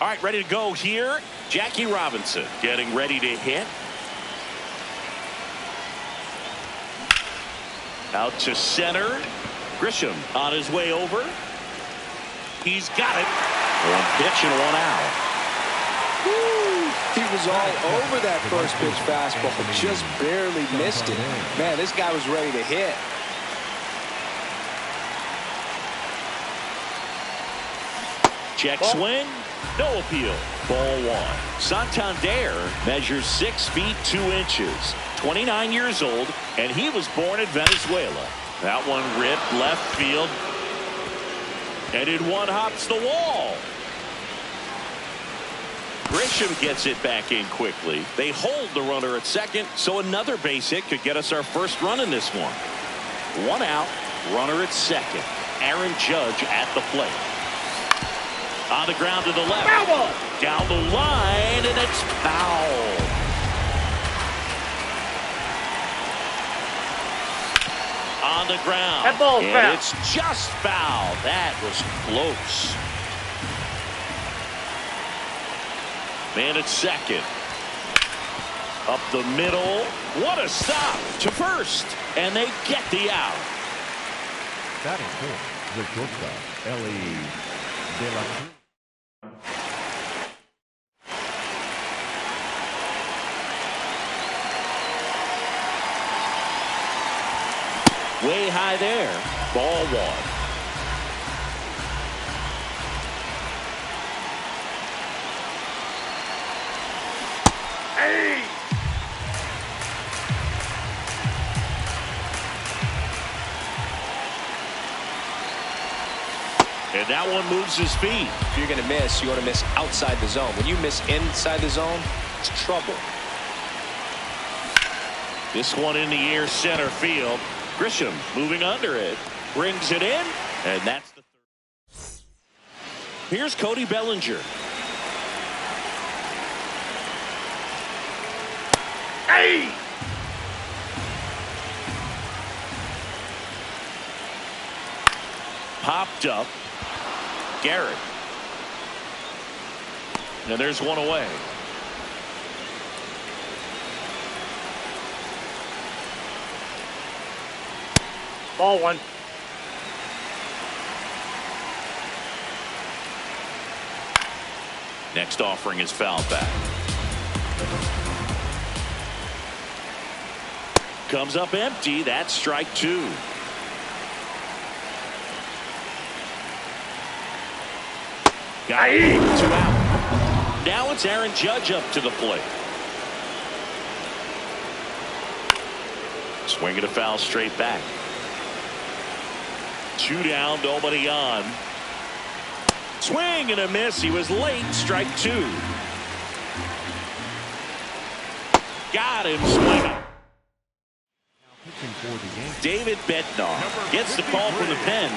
All right, ready to go here. Jackie Robinson getting ready to hit. Out to center. Grisham on his way over. He's got it. One pitch and one out. Woo! He was all over that first pitch fastball, just barely missed it. Man, this guy was ready to hit. Check swing. No appeal. Ball one. Santander measures 6 feet 2 inches. 29 years old, and he was born in Venezuela. That one ripped left field. Headed one hops the wall. Grisham gets it back in quickly. They hold the runner at second, so another base hit could get us our first run in this one. One out, runner at second. Aaron Judge at the plate. On the ground to the left. Foul. Down the line, and it's foul. On the ground. That ball's and foul. It's just foul. That was close. Man at second. Up the middle. What a stop to first. And they get the out. Batting for the shortstop, Mlb The Show. Way high there. Ball one. Hey! And that one moves his feet. If you're going to miss, you want to miss outside the zone. When you miss inside the zone, it's trouble. This one in the air center field. Grisham moving under it. Brings it in. And that's the third. Here's Cody Bellinger. Hey! Popped up. Garrett. Now there's one away. Ball one. Next offering is foul back. Comes up empty. That's strike two. Got it. 2 out. Now it's Aaron Judge up to the plate. Swinging a foul straight back. 2 down, nobody on. Swing and a miss. He was late. Strike two. Got him swinging. David Bednar gets the call from the pen.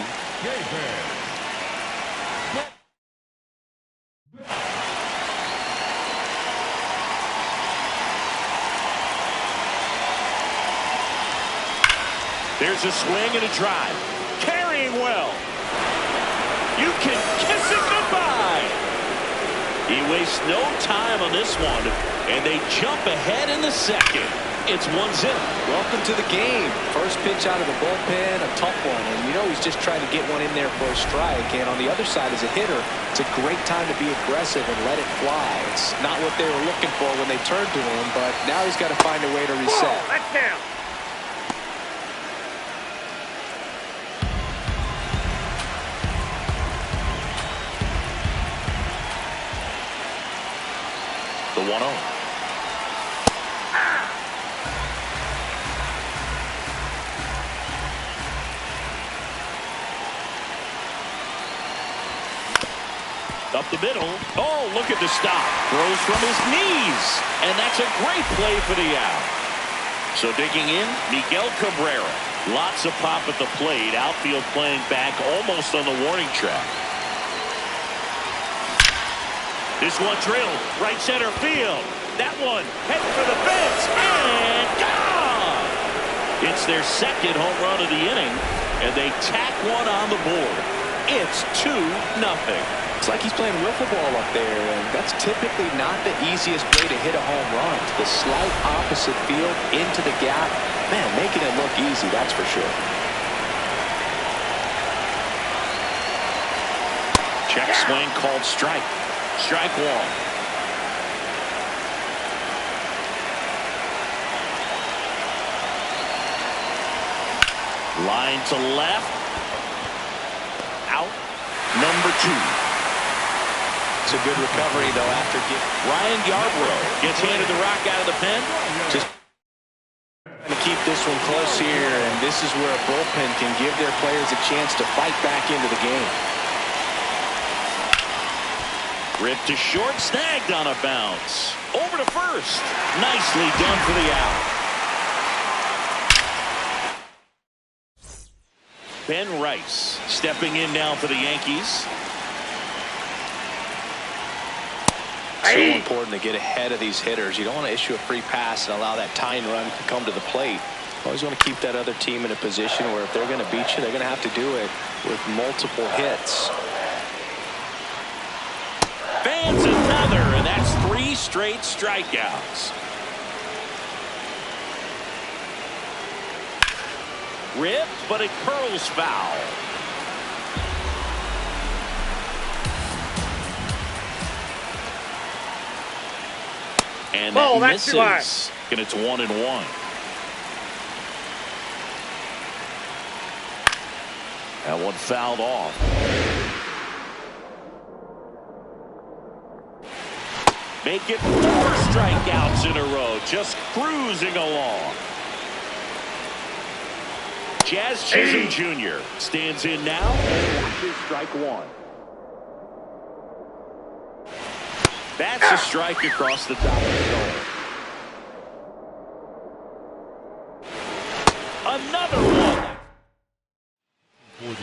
There's a swing and a drive. Carrying well. You can kiss it goodbye. He wastes no time on this one, and they jump ahead in the second. It's 1-0. Welcome to the game. First pitch out of the bullpen, a tough one. And you know he's just trying to get one in there for a strike. And on the other side, as a hitter, it's a great time to be aggressive and let it fly. It's not what they were looking for when they turned to him, but now he's got to find a way to reset. Whoa, that's down. The 1-0. Up the middle. Oh, look at the stop. Throws from his knees. And that's a great play for the out. So digging in, Miguel Cabrera. Lots of pop at the plate. Outfield playing back almost on the warning track. This one drilled. Right center field. That one heading for the fence. And gone! It's their second home run of the inning. And they tack one on the board. It's 2-0. It's like he's playing wiffle ball up there, and that's typically not the easiest way to hit a home run. The slight opposite field into the gap. Man, making it look easy, that's for sure. Check swing called strike. Strike one. Line to left. Out. Number 2. It's a good recovery, though, after Ryan Yarbrough gets handed the rock out of the pen. just trying to keep this one close here, and this is where a bullpen can give their players a chance to fight back into the game. Ripped to short, snagged on a bounce. Over to first. Nicely done for the out. Ben Rice stepping in now for the Yankees. So important to get ahead of these hitters. You don't want to issue a free pass and allow that tying run to come to the plate. Always want to keep that other team in a position where if they're going to beat you, they're going to have to do it with multiple hits. Fans another, and that's 3 straight strikeouts. Ripped, but it curls foul. And that misses. And it's 1-1. That one fouled off. Make it 4 strikeouts in a row. Just cruising along. Jazz Chisholm Jr. stands in now and watches strike 1. That's a strike across the top of the zone. Another one.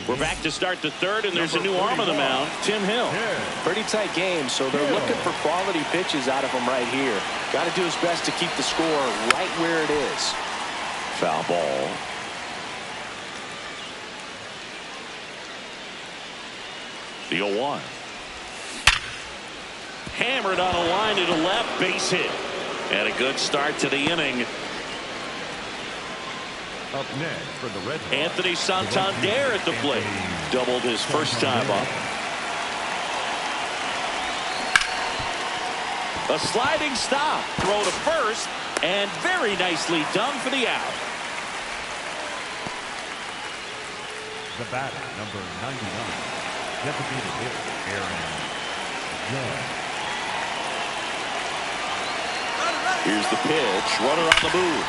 We're back to start the 3rd, and there's a new arm on the mound, Tim Hill. Pretty tight game, so they're looking for quality pitches out of him right here. Got to do his best to keep the score right where it is. Foul ball. The 0-1. Hammered on a line to the left, base hit. And a good start to the inning. Up next for the Red Sox, Anthony Santander at the plate. Doubled his first time up. A sliding stop. Throw to first. And very nicely done for the out. The batter, number 99. Designated hitter, Aaron Judge. Here's the pitch. Runner on the move.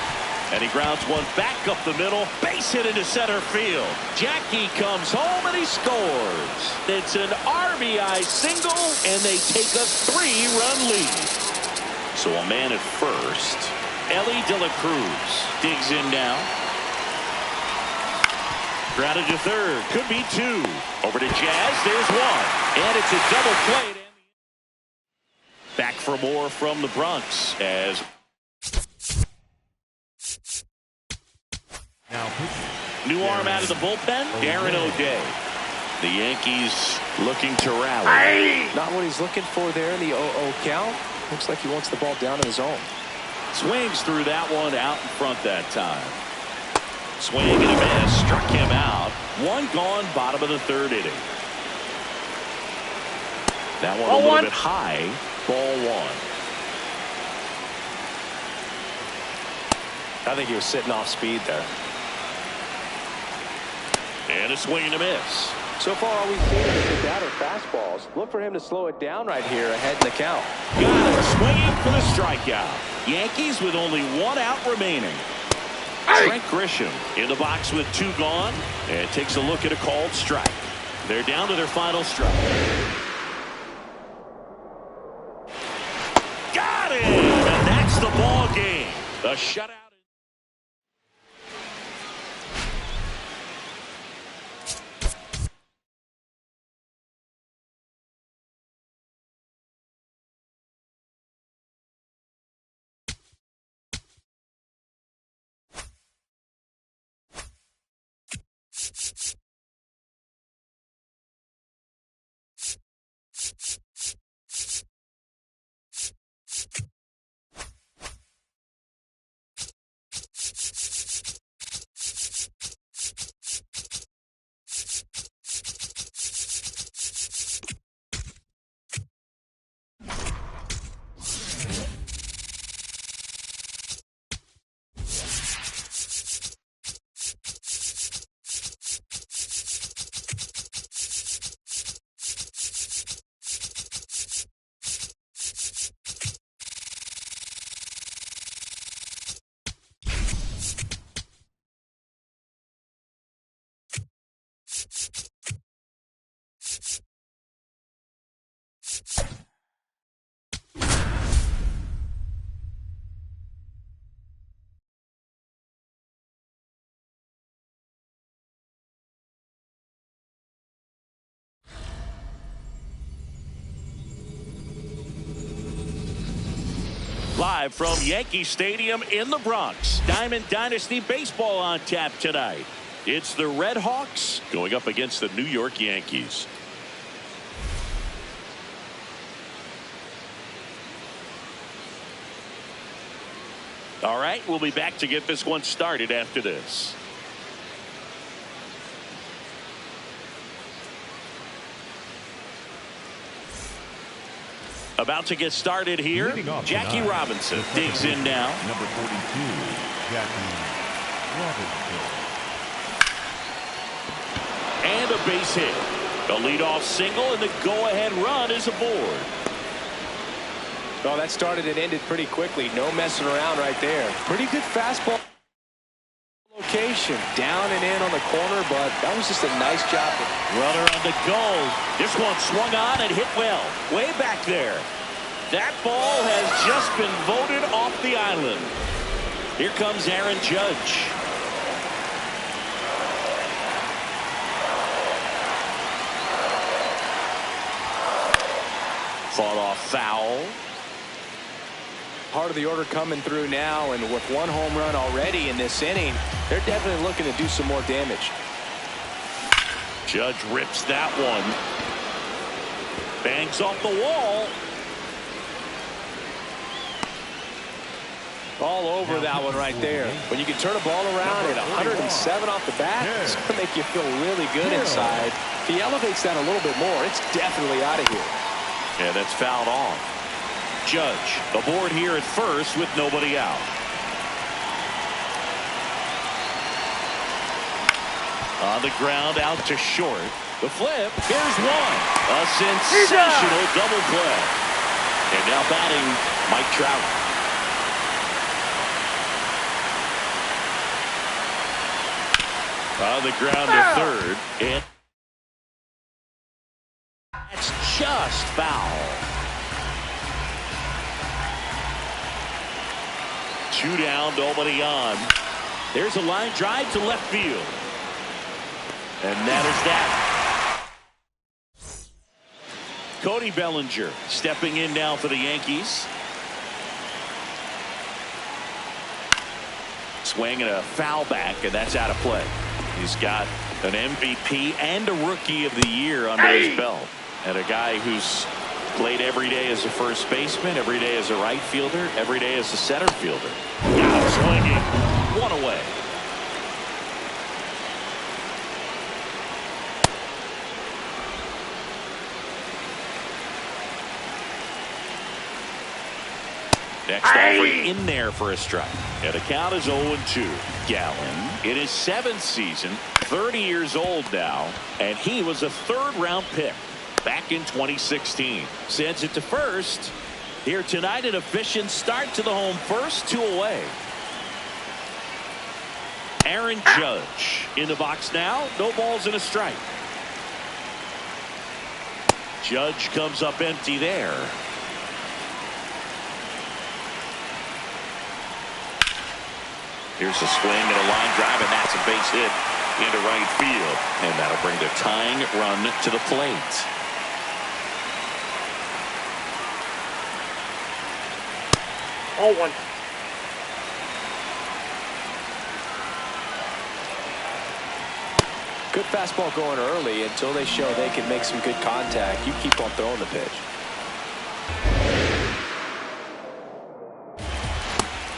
And he grounds one back up the middle. Base hit into center field. Jackie comes home and he scores. It's an RBI single, and they take a 3-run lead. So a man at first. Ellie De La Cruz digs in now. Grounded to third. Could be 2. Over to Jazz. There's 1. And it's a double play. Back for more from the Bronx as Now pitching. new arm out of the bullpen, Darren O'Day. The Yankees looking to rally. Not what he's looking for there in the 0-0 count. Looks like he wants the ball down in his zone. Swings through that one out in front that time. Swing and a miss. Struck him out. 1 gone, bottom of the 3rd inning. That one a little bit high. Ball 1. I think he was sitting off speed there. And a swing and a miss. So far, all we've seen is the batter fastballs. Look for him to slow it down right here ahead in the count. Got it. Swinging for the strikeout. Yankees with only 1 out remaining. Trent Grisham in the box with 2 gone. And takes a look at a called strike. They're down to their final strike. Got it! And that's the ball game. The shutout. Live from Yankee Stadium in the Bronx, Diamond Dynasty Baseball on tap tonight. It's the Red Hawks going up against the New York Yankees. All right, we'll be back to get this one started after this. About to get started here. Jackie Robinson digs in now. Number 42, Jackie Robinson. And a base hit. A leadoff single, and the go-ahead run is aboard. Well, that started and ended pretty quickly. No messing around right there. Pretty good fastball location. Down and in on the corner, but that was just a nice job. Runner on the goal. This one swung on and hit well. Way back there. That ball has just been voted off the island. Here comes Aaron Judge. Fought off foul. Part of the order coming through now, and with one home run already in this inning, they're definitely looking to do some more damage. Judge rips that one. Bangs off the wall. All over that one right there. When you can turn a ball around at 107 off the bat, it's going to make you feel really good inside. If he elevates that a little bit more, it's definitely out of here. Yeah, that's fouled off. Judge aboard here at first with nobody out. On the ground out to short. The flip. Here's one. A sensational double play. And now batting Mike Trout. On the ground to third. And that's just foul. 2 down, nobody on. There's a line drive to left field. And that is that. Cody Bellinger stepping in now for the Yankees. Swing and a foul back, and that's out of play. He's got an MVP and a Rookie of the Year under his belt. And a guy who's played every day as a first baseman, every day as a right fielder, every day as a center fielder. Got him swinging. One away. Next offer in there for a strike. And the count is 0-2. Gallen in his 7th season, 30 years old now, and he was a 3rd-round pick back in 2016. Sends it to first. Here tonight, an efficient start to the home first, 2 away. Aaron Judge in the box now. No balls and a strike. Judge comes up empty there. Here's a swing and a line drive, and that's a base hit into right field. And that'll bring the tying run to the plate. Oh, one. Good fastball going early until they show they can make some good contact. You keep on throwing the pitch.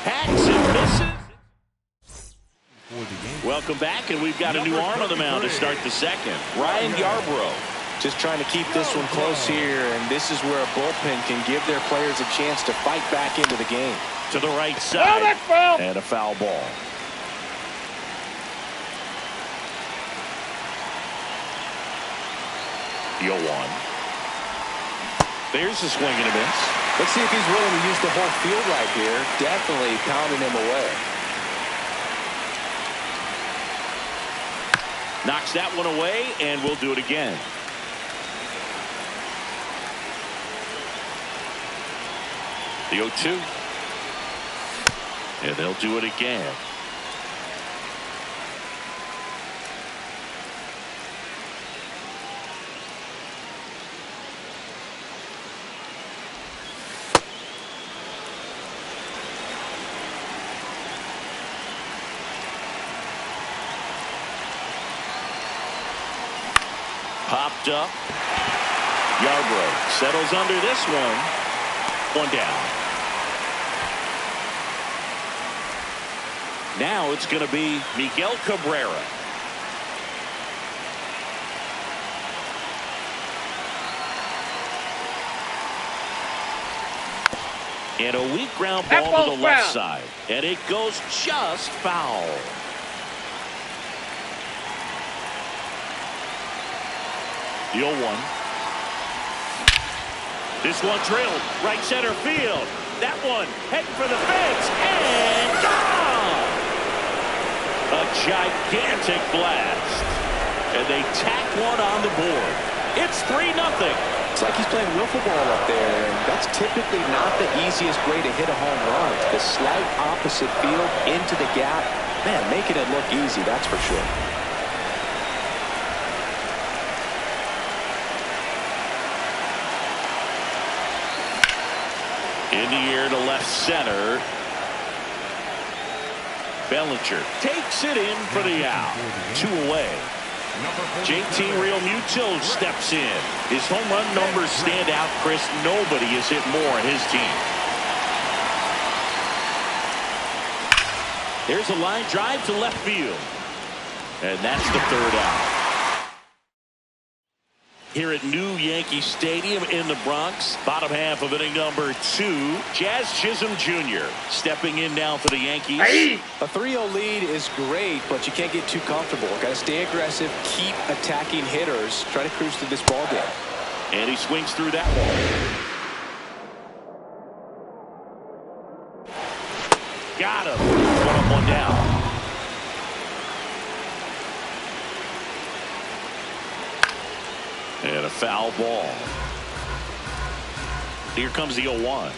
Hacks and misses. Welcome back, and we've got a new arm on the mound to start the second. Ryan Yarbrough. Just trying to keep this one close here, and this is where a bullpen can give their players a chance to fight back into the game. To the right side, and a foul ball. The 0-1. There's a swing and a miss. Let's see if he's willing to use the whole field right here. Definitely pounding him away. Knocks that one away, and we'll do it again. The 0-2. And they'll do it again. popped up. Yarbrough settles under this one. One down. Now it's going to be Miguel Cabrera. And a weak ground ball to the left side. And it goes just foul. The 0-1. This one drilled right center field. That one heading for the fence and gone. A gigantic blast. And they tack one on the board. It's 3-0. It's like he's playing wiffle ball up there, and that's typically not the easiest way to hit a home run. The slight opposite field into the gap. Man, making it look easy, that's for sure. In the air to left center. Bellinger takes it in for the out. 2 away. JT Realmuto steps in. His home run numbers stand out, Chris. Nobody has hit more on his team. There's a line drive to left field. And that's the 3rd out. Here at New Yankee Stadium in the Bronx, bottom half of inning number 2. Jazz Chisholm Jr. stepping in now for the Yankees. A 3-0 lead is great, but you can't get too comfortable. Got to stay aggressive, keep attacking hitters, try to cruise through this ball game. And he swings through that one. Got him. 1 up, 1 down. And a foul ball. Here comes the 0-1.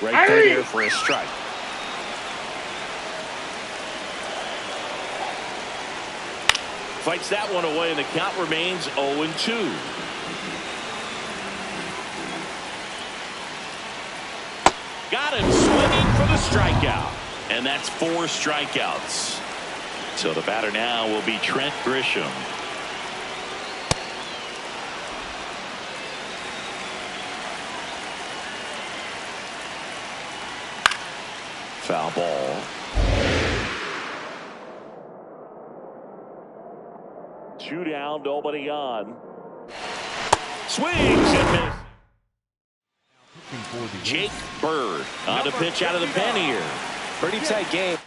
Right there for a strike. Fights that one away, and the count remains 0-2. Got him swinging for the strikeout. And that's 4 strikeouts. So the batter now will be Trent Grisham. Foul ball. Two down, nobody on. Swings and misses. Jake Bird on the pitch out of the pen here. Pretty tight game.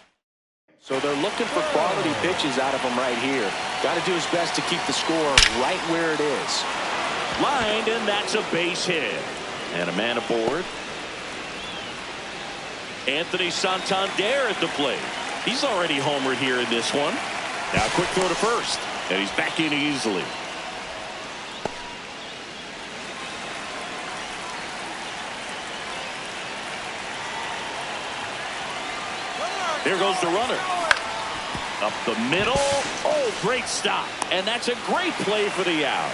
So they're looking for quality pitches out of him right here. Got to do his best to keep the score right where it is. Lined, and that's a base hit. And a man aboard. Anthony Santander at the plate. He's already homered here in this one. Now a quick throw to first. And he's back in easily. Here goes the runner. Up the middle. Oh, great stop. And that's a great play for the out.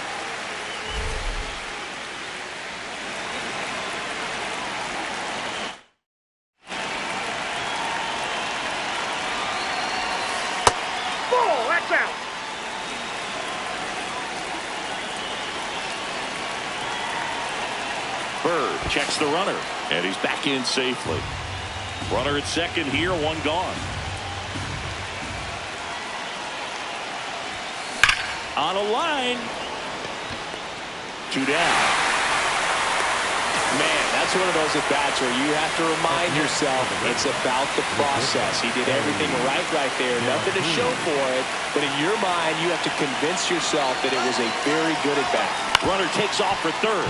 Ball, that's out. Bird checks the runner. And he's back in safely. Runner at second here, one gone. On a line. Two down. Man, that's one of those at-bats where you have to remind yourself it's about the process. He did everything right there. Nothing to show for it. But in your mind, you have to convince yourself that it was a very good at-bat. Runner takes off for third.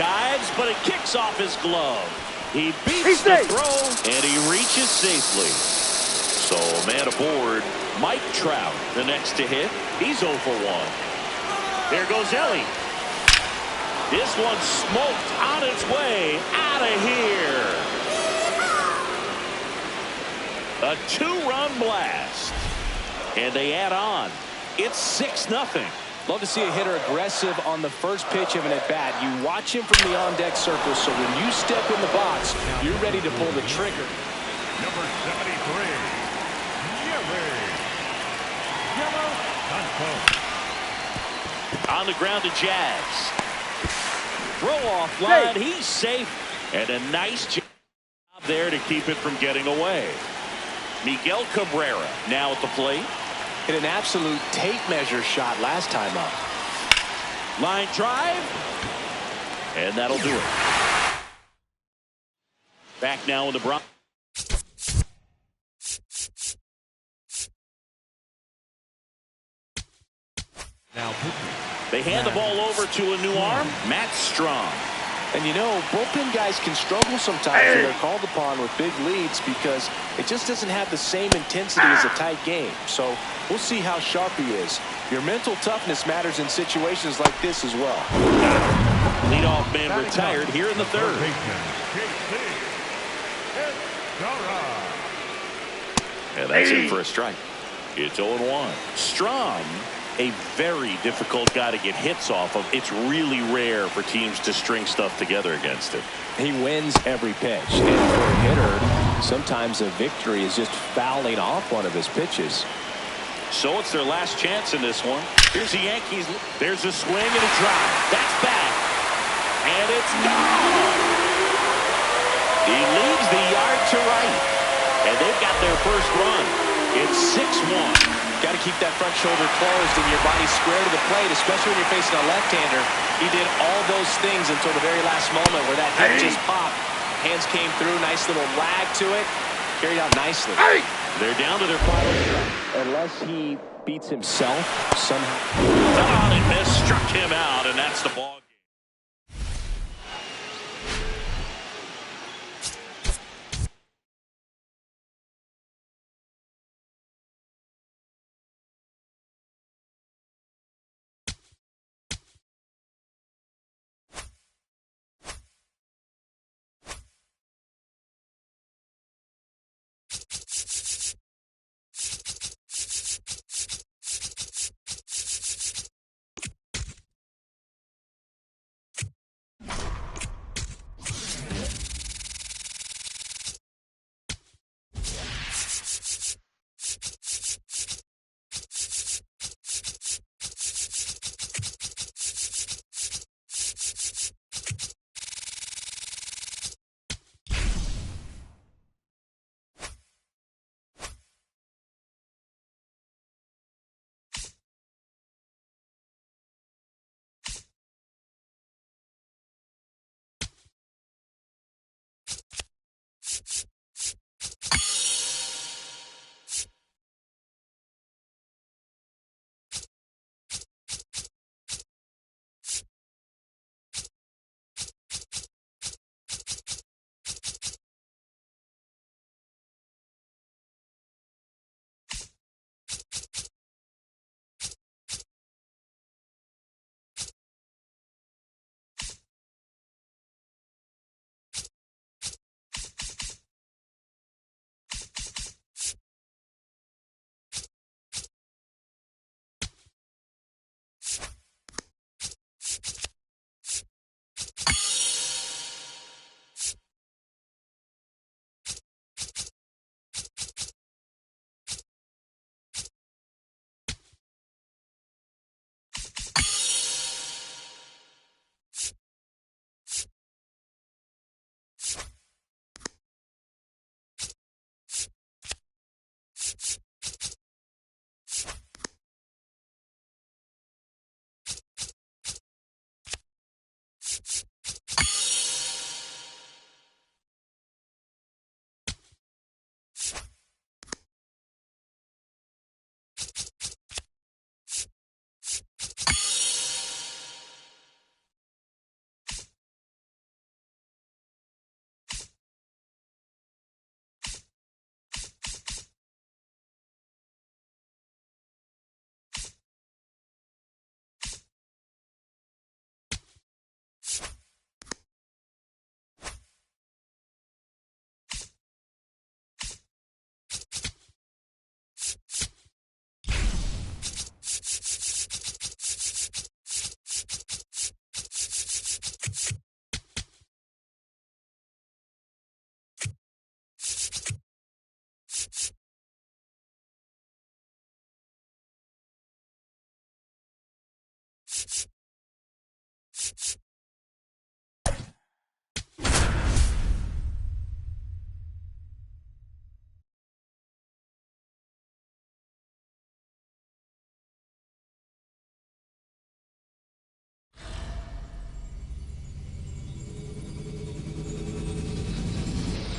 Dives, but it kicks off his glove. He beats the throw, and he reaches safely. So, man aboard, Mike Trout, the next to hit. He's 0 for 1. There goes Ellie. This one smoked on its way out of here. A 2-run blast. And they add on. It's 6-0. Love to see a hitter aggressive on the first pitch of an at-bat. You watch him from the on-deck circle, so when you step in the box, you're ready to pull the trigger. Number 73, Yellow Santos. On the ground to Jazz. Throw off line. He's safe. And a nice job there to keep it from getting away. Miguel Cabrera now at the plate. Hit an absolute tape measure shot last time up. Line drive. And that'll do it. Back now in the Bronx. They hand the ball over to a new arm, Matt Strong. And you know, bullpen guys can struggle sometimes when they're called upon with big leads because it just doesn't have the same intensity as a tight game. So we'll see how sharp he is. Your mental toughness matters in situations like this as well. Leadoff man retired here in the third. And that's it for a strike. It's 0-1. Strong, a very difficult guy to get hits off of. It's really rare for teams to string stuff together against him. He wins every pitch. And for a hitter, sometimes a victory is just fouling off one of his pitches. So it's their last chance in this one. Here's the Yankees. There's a swing and a drive. That's back. And it's gone. He leaves the yard to right. And they've got their first run. It's 6-1. Got to keep that front shoulder closed and your body square to the plate, especially when you're facing a left-hander. He did all those things until the very last moment where that hit just popped. Hands came through, nice little wag to it. Carried out nicely. They're down to their final. Unless he beats himself somehow. Fell on and missed, struck him out, and that's the ball.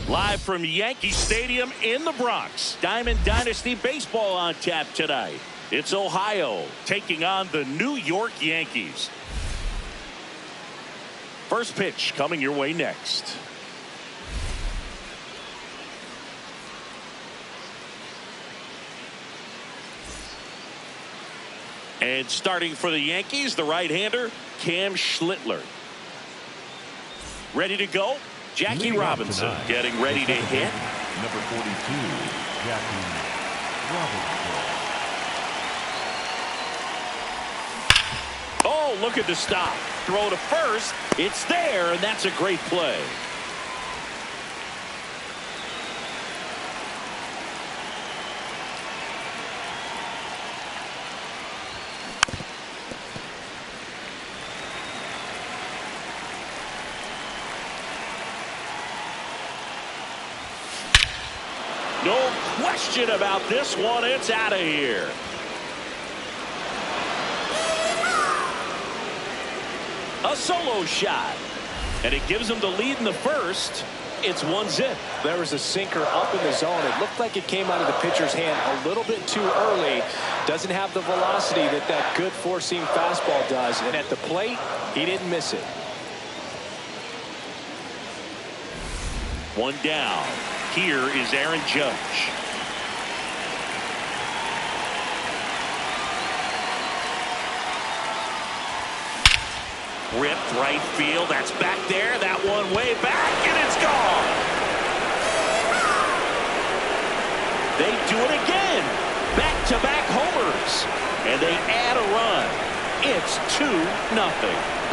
Live from Yankee Stadium in the Bronx, Diamond Dynasty Baseball on tap tonight. It's Ohio taking on the New York Yankees. First pitch coming your way next. And starting for the Yankees, the right-hander, Cam Schlittler. Ready to go? Jackie Robinson getting ready to hit. Number 42, Jackie Robinson. Oh, look at the stop. Throw to first. It's there, and that's a great play. No question about this one. It's out of here. A solo shot. And it gives him the lead in the first. It's 1-0. There was a sinker up in the zone. It looked like it came out of the pitcher's hand a little bit too early. Doesn't have the velocity that good four-seam fastball does. And at the plate, he didn't miss it. One down. Here is Aaron Judge. Ripped right field. That's back there. That one way back, and it's gone. They do it again. Back-to-back homers. And they add a run. It's 2-0.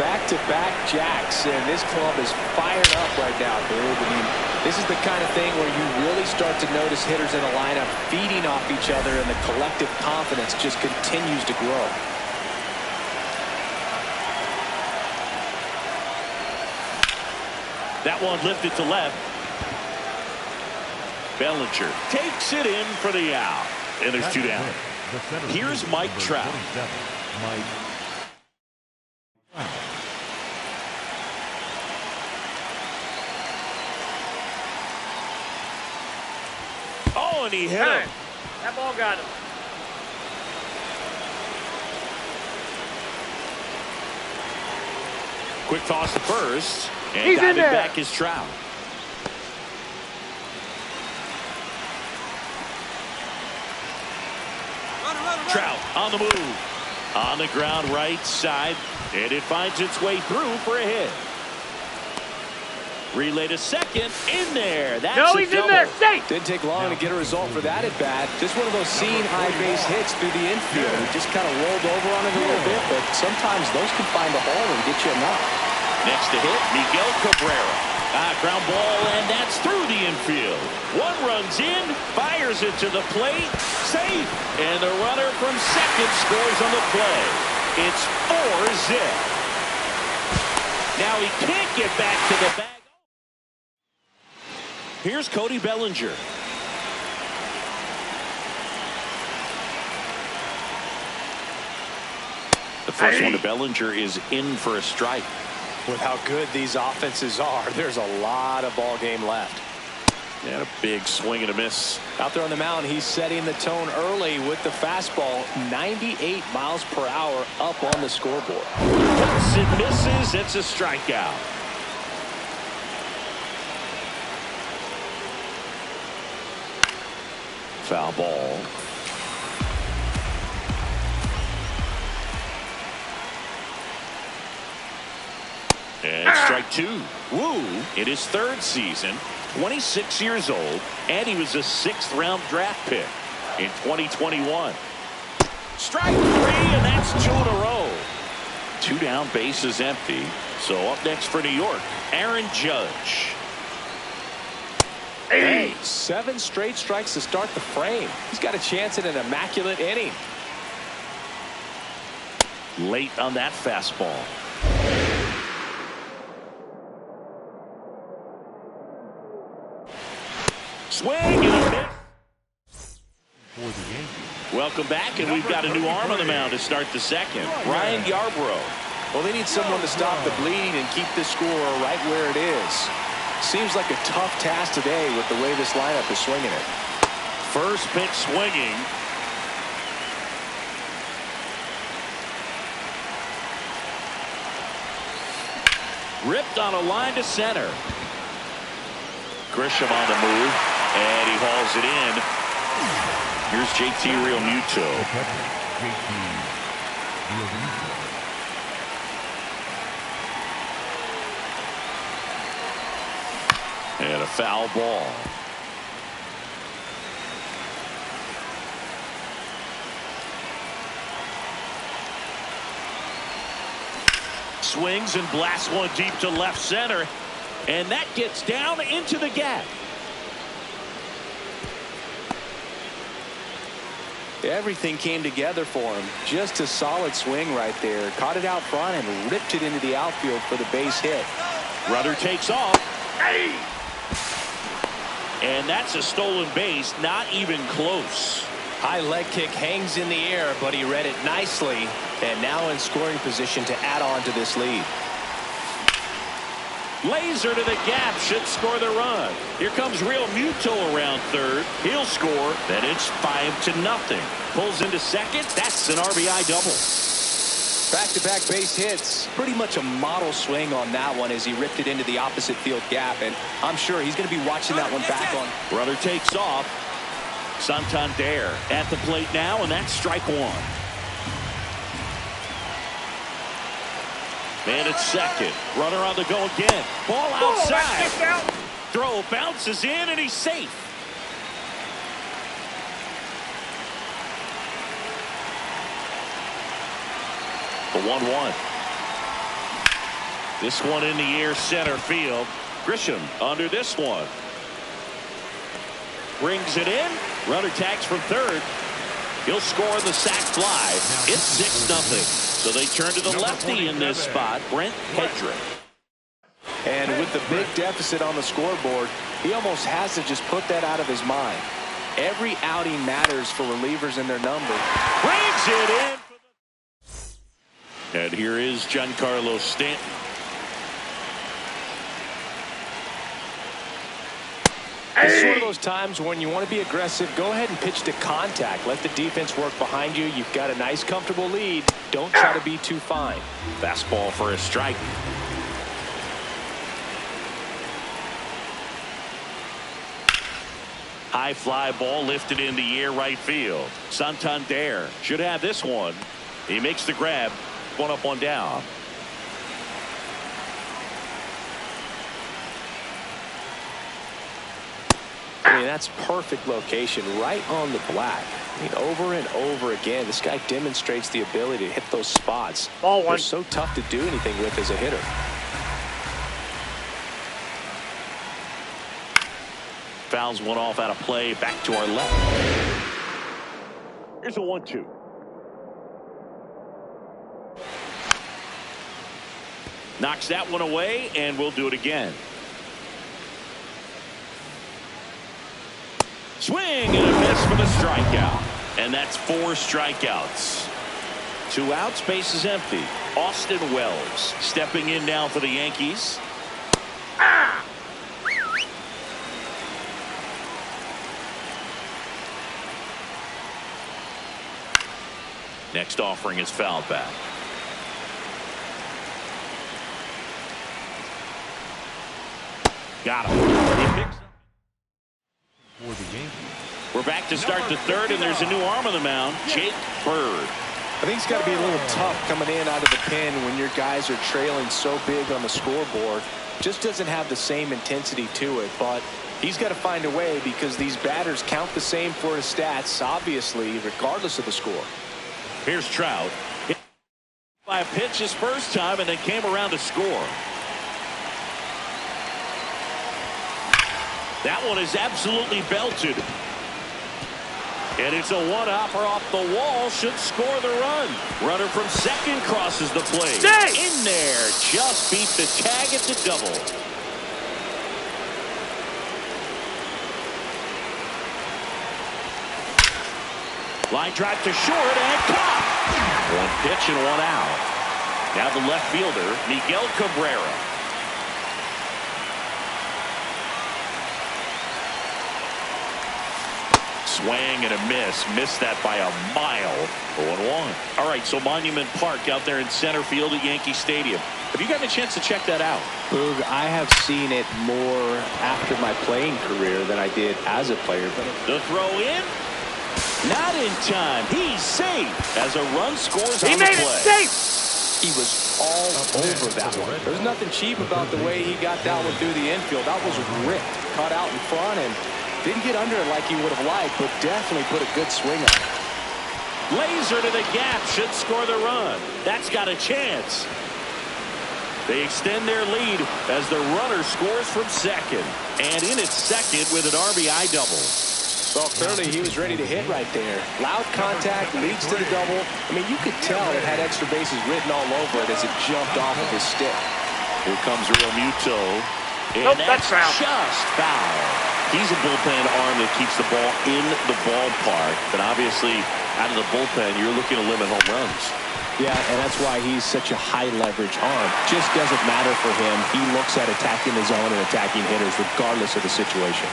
Back-to-back jacks, and this club is fired up right now, dude. I mean, this is the kind of thing where you really start to notice hitters in a lineup feeding off each other, and the collective confidence just continues to grow. That one lifted to left. Bellinger takes it in for the out. And there's two down. Here's Mike Trout. Oh, and he hit him. That ball got him. Quick toss to first. And He's in there. back is Trout. Trout on the move. On the ground right side. And it finds its way through for a hit. Relay to second. In there. That's No, a he's double. in there. Safe. Didn't take long to get a result for that at bat. Just one of those seeing high base hits through the infield. He just kind of rolled over on it a little bit, but sometimes those can find a hole and get you enough. Next to hit, Miguel Cabrera. Ground ball, and that's through the infield. One runs in, fires it to the plate, safe, and the runner from second scores on the play. It's 4-0. Now he can't get back to the bag. Here's Cody Bellinger. The first one to Bellinger is in for a strike. With how good these offenses are, there's a lot of ball game left. And a big swing and a miss. Out there on the mound, he's setting the tone early with the fastball. 98 miles per hour up on the scoreboard. Once it misses, it's a strikeout. Foul ball. And strike two. Woo, in his third season, 26 years old, and he was a 6th-round draft pick in 2021. Strike 3, and that's 2 in a row. 2 down, bases empty. So up next for New York, Aaron Judge. Hey, 7 straight strikes to start the frame. He's got a chance at an immaculate inning. Late on that fastball. Swing and a miss. For the Yankees. Welcome back, and we've got a new arm on the mound to start the second. Ryan Yarbrough. Well, they need someone to stop the bleeding and keep this score right where it is. Seems like a tough task today with the way this lineup is swinging it. First pitch swinging. Ripped on a line to center. Grisham on the move, and he hauls it in. Here's JT Realmuto. And a foul ball. Swings and blasts one deep to left center, and that gets down into the gap. Everything came together for him. Just a solid swing right there. Caught it out front and ripped it into the outfield for the base hit. Runner takes off. Hey! And that's a stolen base, not even close. High leg kick hangs in the air, but he read it nicely, and now in scoring position to add on to this lead. Laser to the gap, should score the run. Here comes Realmuto around third. He'll score. Then it's 5-0. Pulls into second. That's an RBI double. Back-to-back base hits. Pretty much a model swing on that one as he ripped it into the opposite field gap, and I'm sure he's going to be watching that one back on. Runner takes off. Santander at the plate now, and that's strike one. And it's second. Runner on the go again. Ball outside. Throw bounces in, and he's safe. The 1-1. This one in the air, center field. Grisham under this one. Brings it in. Runner tags from third. He'll score the sac fly. It's 6-0. So they turn to the lefty in this spot, Brent Hedrick. And with the big deficit on the scoreboard, he almost has to just put that out of his mind. Every outing matters for relievers in their number. Brings it in. And here is Giancarlo Stanton. It's one of those times when you want to be aggressive, go ahead and pitch to contact. Let the defense work behind you. You've got a nice, comfortable lead. Don't try to be too fine. Fastball for a strike. High fly ball lifted in the air right field. Santander should have this one. He makes the grab. One up, one down. I mean, that's perfect location, right on the black. I mean, over and over again, this guy demonstrates the ability to hit those spots. Ball one. They're so tough to do anything with as a hitter. Fouls one off out of play. Back to our left. Here's a 1-2. Knocks that one away, and we'll do it again. Swing and a miss for the strikeout. And that's 4 strikeouts. 2 outs, base is empty. Austin Wells stepping in now for the Yankees. Next offering is fouled back. Got him. He picks up. For the Yankees. We're back to start the third, and there's a new arm on the mound, Jake Bird. I think it's got to be a little tough coming in out of the pen when your guys are trailing so big on the scoreboard. Just doesn't have the same intensity to it, but he's got to find a way because these batters count the same for his stats, obviously, regardless of the score. Here's Trout. Hit by a pitch his first time and then came around to score. That one is absolutely belted. And it's a one-hopper off the wall. Should score the run. Runner from second crosses the plate. In there. Just beat the tag at the double. Line drive to short and caught. 1 pitch and 1 out. Now the left fielder, Miguel Cabrera. Swing and a miss. Missed that by a mile. 0-1. All right, so Monument Park out there in center field at Yankee Stadium. Have you gotten a chance to check that out? Boog, I have seen it more after my playing career than I did as a player. But the throw in. Not in time. He's safe as a run scores on the play. He made it safe. He was all over that one. There's nothing cheap about the way he got that one through the infield. That was ripped, cut out in front, and didn't get under it like he would have liked, but definitely put a good swing on it. Laser to the gap should score the run. That's got a chance. They extend their lead as the runner scores from second. And in at second with an RBI double. Well, clearly he was ready to hit right there. Loud contact leads to the double. I mean, you could tell it had extra bases written all over it as it jumped off of his stick. Here comes Real Muto. And Nope, that's foul. Just foul. He's a bullpen arm that keeps the ball in the ballpark. But obviously, out of the bullpen, you're looking to limit home runs. Yeah, and that's why he's such a high-leverage arm. Just doesn't matter for him. He looks at attacking the zone and attacking hitters regardless of the situation.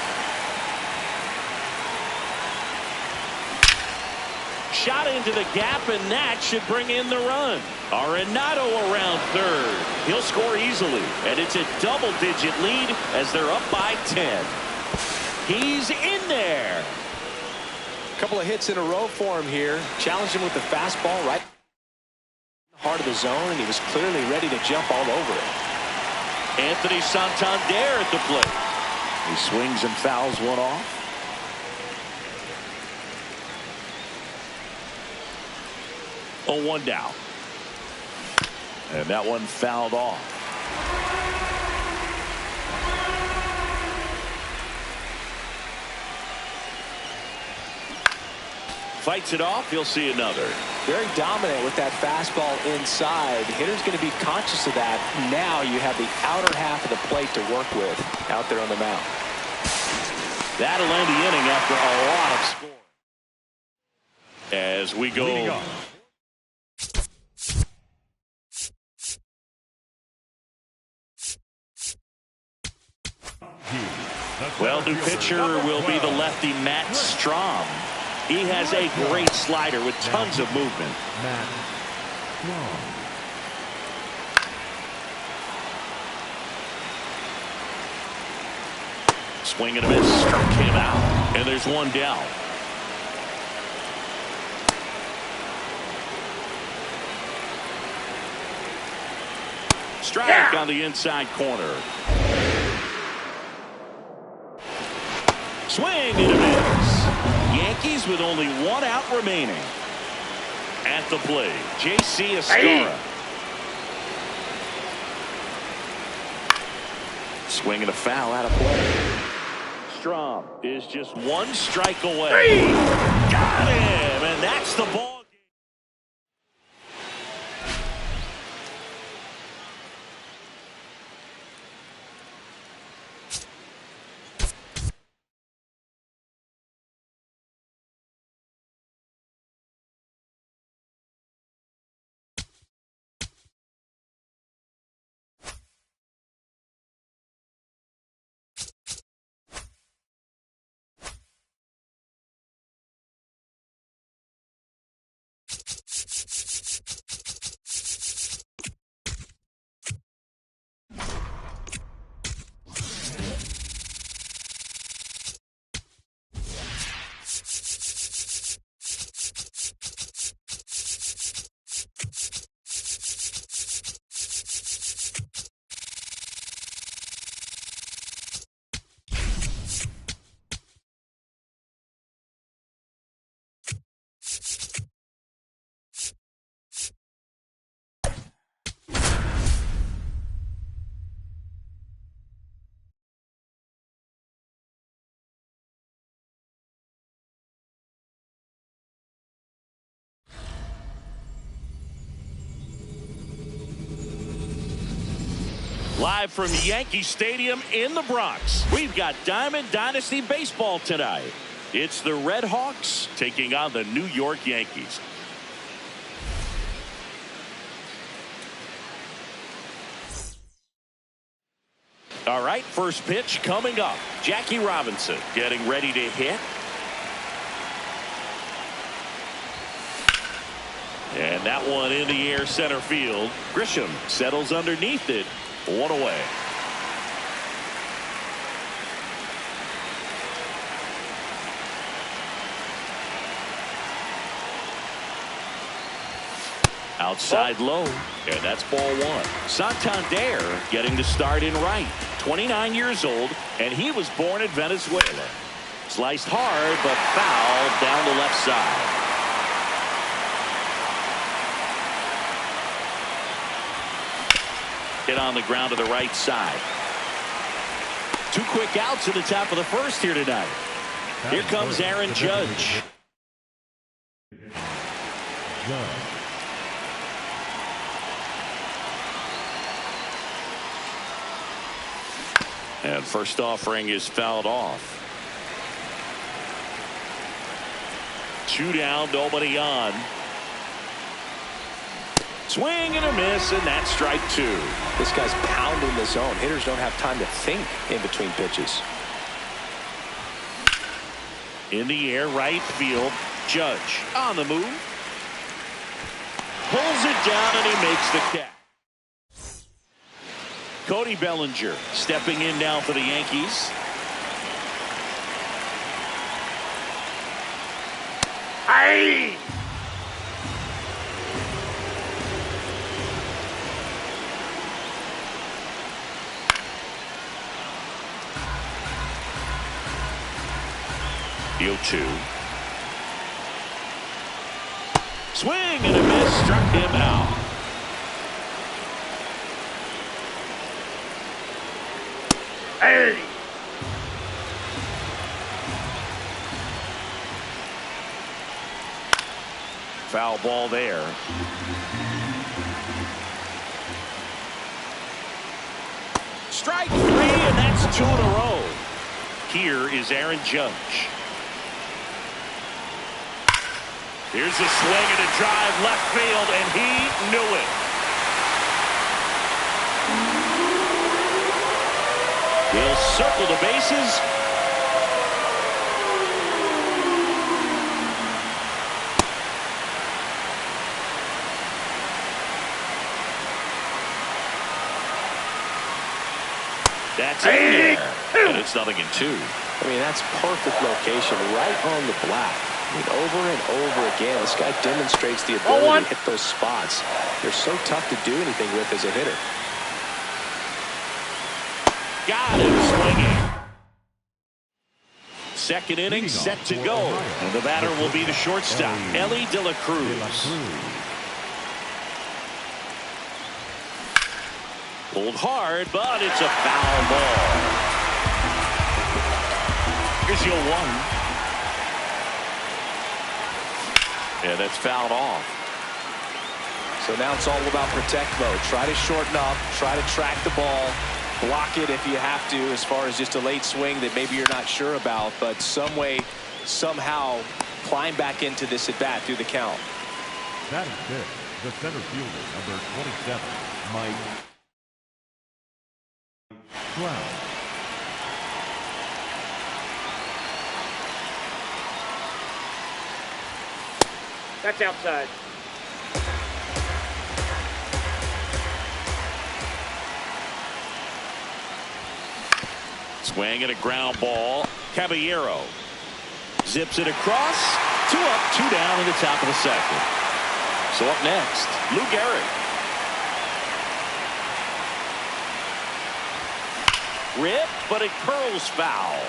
Shot into the gap, and that should bring in the run. Arenado around third. He'll score easily, and it's a double-digit lead as they're up by 10. He's in there. A couple of hits in a row for him here. Challenged him with the fastball right in the heart of the zone, and he was clearly ready to jump all over it. Anthony Santander at the plate. He swings and fouls one off. Oh, 1 down. And that one fouled off. Fights it off. He'll see another. Very dominant with that fastball inside. The hitter's going to be conscious of that. Now you have the outer half of the plate to work with out there on the mound. That'll end the inning after a lot of scoring. As we go. Well, new pitcher will be the lefty Matt Strom. He has a great slider with tons of movement. Swing and a miss, struck him out, and there's one down. Strike on the inside corner. Swing and a miss. Yankees with only 1 out remaining. At the plate, J.C. Escara. Swing and a foul out of play. Strom is just 1 strike away. Got him, and that's the ball. Live from Yankee Stadium in the Bronx, we've got Diamond Dynasty Baseball tonight. It's the Red Hawks taking on the New York Yankees. All right, first pitch coming up. Jackie Robinson getting ready to hit. And that one in the air center field. Grisham settles underneath it. 1 away. Outside low, and that's ball 1. Santander getting the start in right. 29 years old, and he was born in Venezuela. Sliced hard, but fouled down the left side. Hit on the ground to the right side. 2 quick outs in the top of the first here tonight. Here comes Aaron Judge. And first offering is fouled off. 2 down, nobody on. Swing and a miss, and that's strike 2. This guy's pounding the zone. Hitters don't have time to think in between pitches. In the air, right field. Judge on the move. Pulls it down, and he makes the catch. Cody Bellinger stepping in now for the Yankees. Hey! The 0-2. Swing and a miss, struck him out. Hey! Foul ball there. Strike 3, and that's 2 in a row. Here is Aaron Judge. Here's a swing and a drive left field, and he knew it. He'll circle the bases. That's in there. And it's 0-2. I mean, that's perfect location right on the black. I mean, over and over again, this guy demonstrates the ability to hit those spots. They're so tough to do anything with as a hitter. Got him swinging. Second inning set to go. And the batter will be the shortstop, Mlb De Show. Pulled hard, but it's a foul ball. Here's your 1. Yeah, that's fouled off. So now it's all about protect mode. Try to shorten up, try to track the ball, block it if you have to, as far as just a late swing that maybe you're not sure about, but some way, somehow climb back into this at bat through the count. That is it. The center fielder, number 27, Mike Brown. That's outside. Swing and a ground ball. Caballero zips it across. 2 up, 2 down in the top of the second. So up next, Lou Gehrig. Rip, but it curls foul.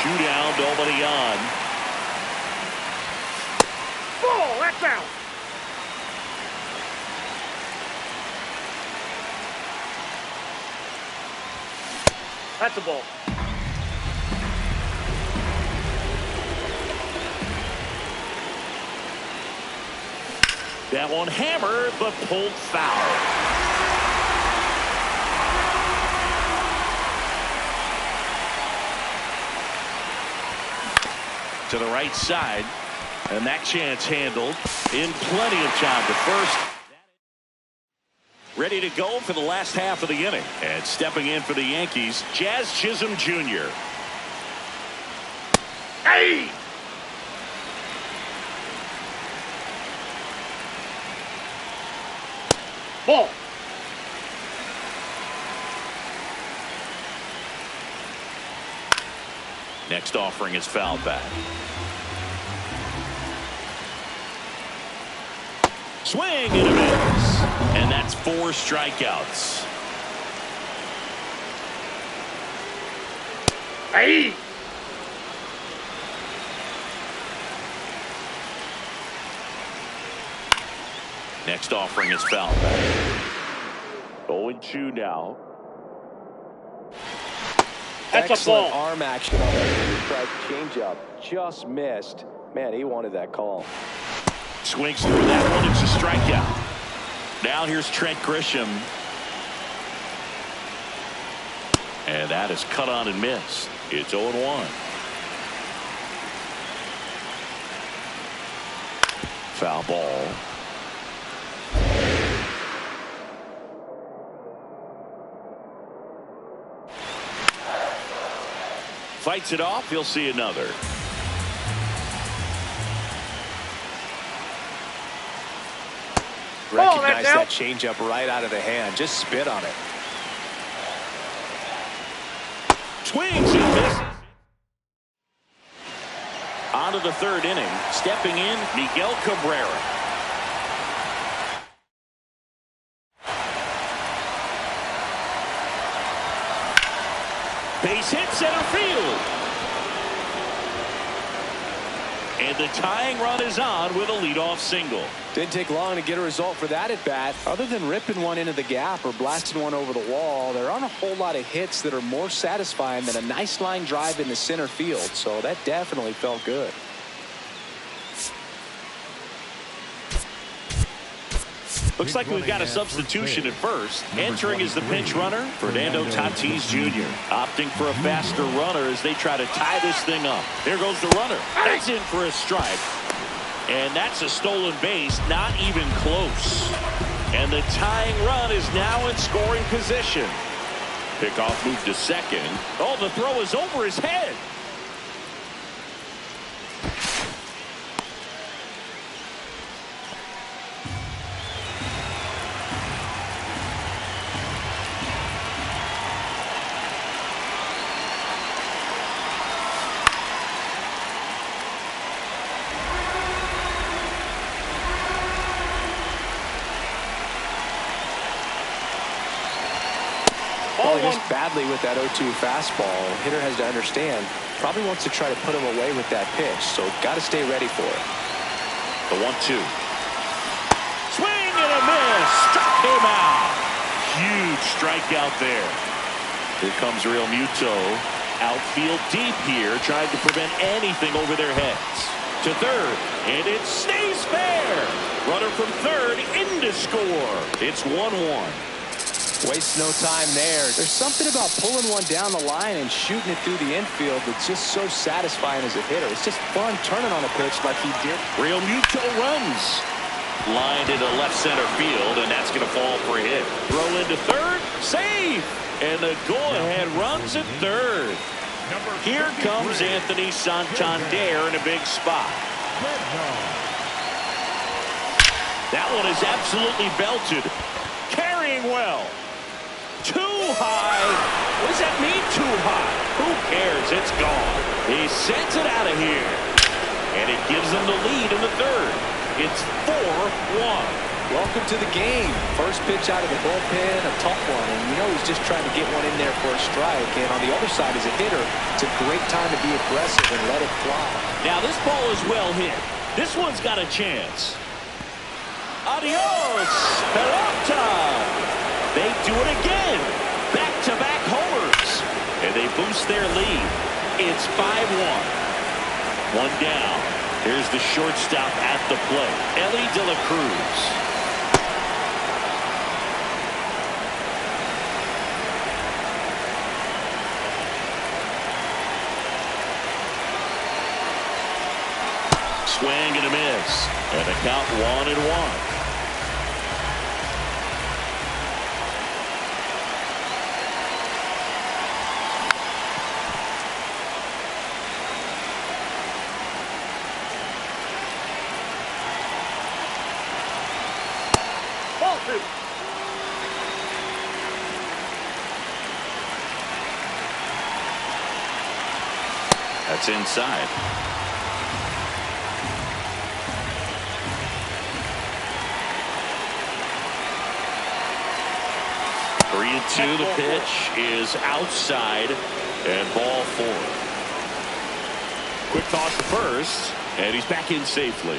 2 down, nobody on. Ball, that's out. That's a ball. That one hammered, but pulled foul. To the right side, and that chance handled in plenty of time to first. Ready to go for the last half of the inning. And stepping in for the Yankees, Jazz Chisholm Jr. Hey! Ball. Next offering is foul back. Swing and a miss. And that's 4 strikeouts. Hey. Next offering is foul back. 0-2 now. That's Excellent a ball. arm action on that strike changeup. Just missed. Man, he wanted that call. Swings through that one. It's a strikeout. Now here's Trent Grisham. And that is cut on and missed. It's 0-1. Foul ball. Fights it off. He'll see another. Recognize that's out. that changeup right out of the hand. Just spit on it. Swings and misses. On to the 3rd inning. Stepping in, Miguel Cabrera. Base hit center field. And the tying run is on with a leadoff single. Didn't take long to get a result for that at bat. Other than ripping one into the gap or blasting one over the wall, there aren't a whole lot of hits that are more satisfying than a nice line drive into center field. So that definitely felt good. Looks like we've got a substitution at first. Entering is the pinch runner, Fernando Tatis Jr. Opting for a faster runner as they try to tie this thing up. There goes the runner. That's in for a strike. And that's a stolen base, not even close. And the tying run is now in scoring position. Pickoff move to second. Oh, the throw is over his head. Just badly with that 0-2 fastball. Hitter has to understand. Probably wants to try to put him away with that pitch. So got to stay ready for it. The 1-2. Swing and a miss. Struck him out. Huge strikeout there. Here comes Real Muto. Outfield deep here, trying to prevent anything over their heads. To third, and it stays fair. Runner from third in to score. It's 1-1. Waste no time there. There's something about pulling one down the line and shooting it through the infield that's just so satisfying as a hitter. It's just fun turning on a pitch like he did. Real Muto runs. Lined into left center field, and that's going to fall for a hit. Throw into third. Save. And the go-ahead runs at third. Here comes Anthony Santander in a big spot. That one is absolutely belted. Carrying well. Too high. What does that mean, too high? Who cares? It's gone. He sends it out of here. And it gives them the lead in the third. It's 4-1. Welcome to the game. First pitch out of the bullpen, a tough one. And you know he's just trying to get one in there for a strike. And on the other side, as a hitter, it's a great time to be aggressive and let it fly. Now this ball is well hit. This one's got a chance. Adios, Peralta. They do it again. Back-to-back homers. And they boost their lead. It's 5-1. One down. Here's the shortstop at the plate, Ellie De La Cruz. Swing and a miss. And the count 1-1. That's inside. Three and two. The pitch is outside and ball 4. Quick toss to first, and he's back in safely.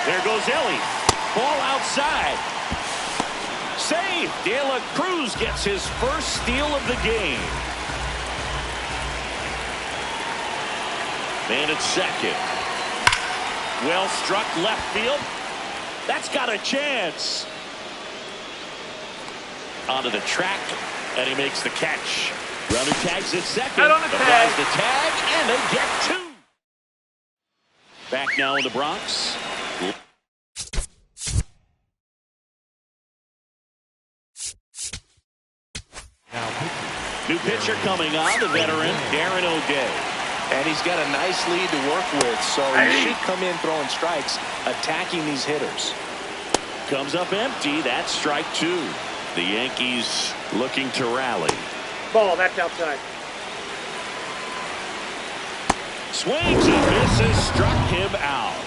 There goes Ellie. Ball outside. Save. De La Cruz gets his first steal of the game. Man at second. Well struck left field. That's got a chance. Onto the track, and he makes the catch. Runner tags at second. Out on the tag. Applies the tag, and they get 2. Back now in the Bronx. New pitcher coming on, the veteran, Darren O'Day. And he's got a nice lead to work with, so he should come in throwing strikes, attacking these hitters. Comes up empty. That's strike 2. The Yankees looking to rally. Ball, that's outside. Swings and misses, struck him out.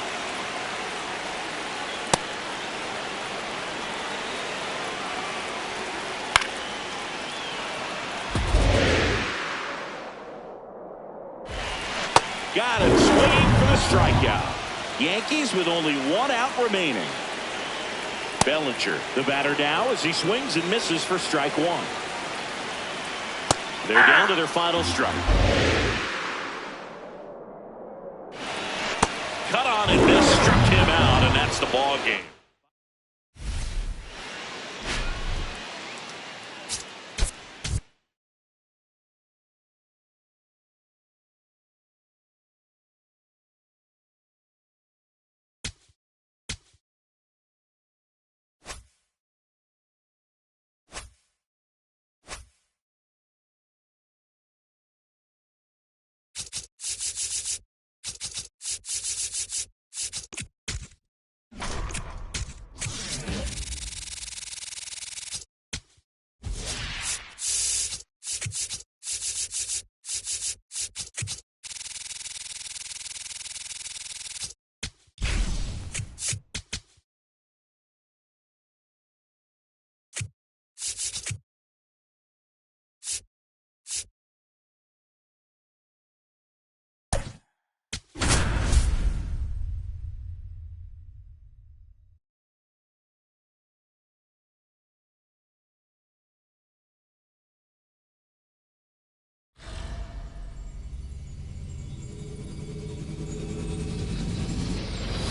Got it, swinging for the strikeout. Yankees with only 1 out remaining. Bellinger, the batter now, as he swings and misses for strike 1. They're down to their final strike. Cut on and miss, struck him out, and that's the ball game.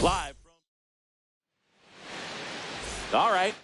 Live from... All right.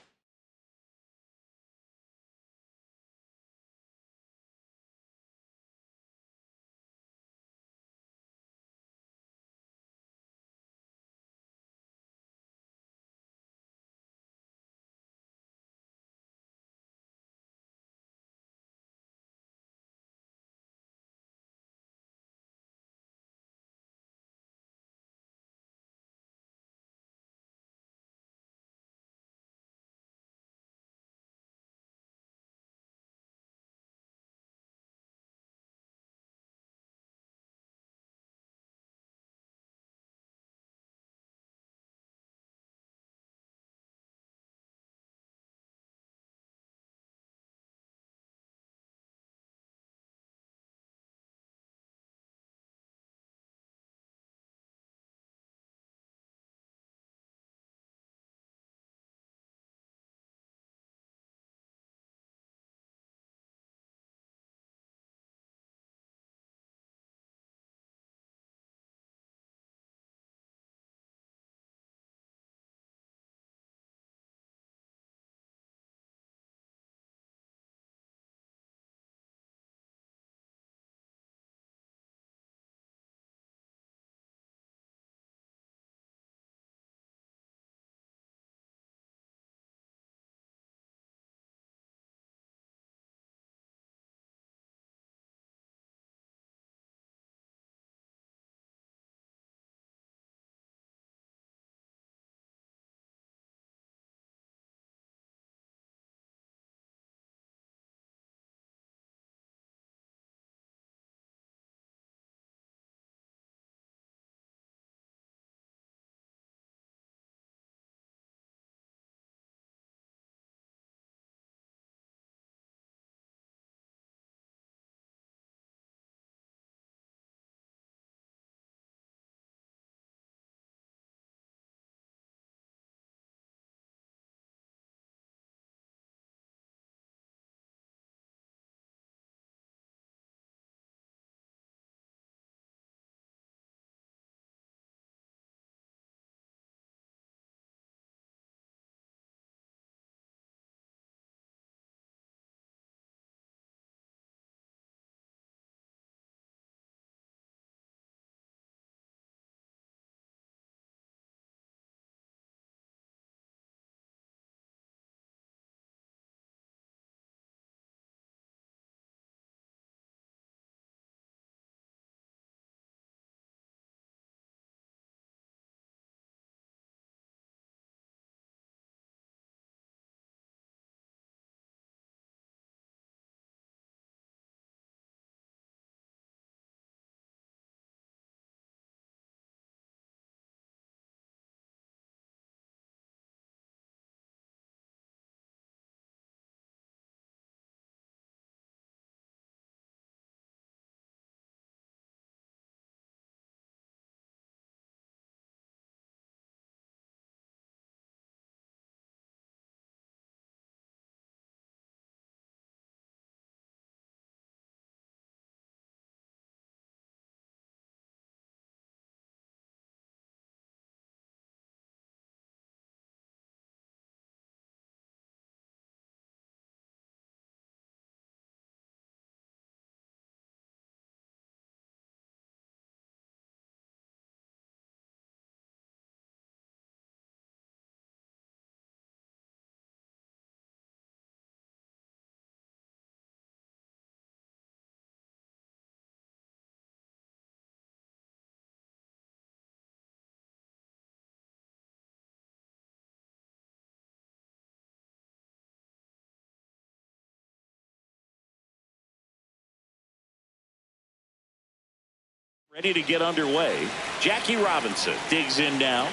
Ready to get underway. Jackie Robinson digs in now.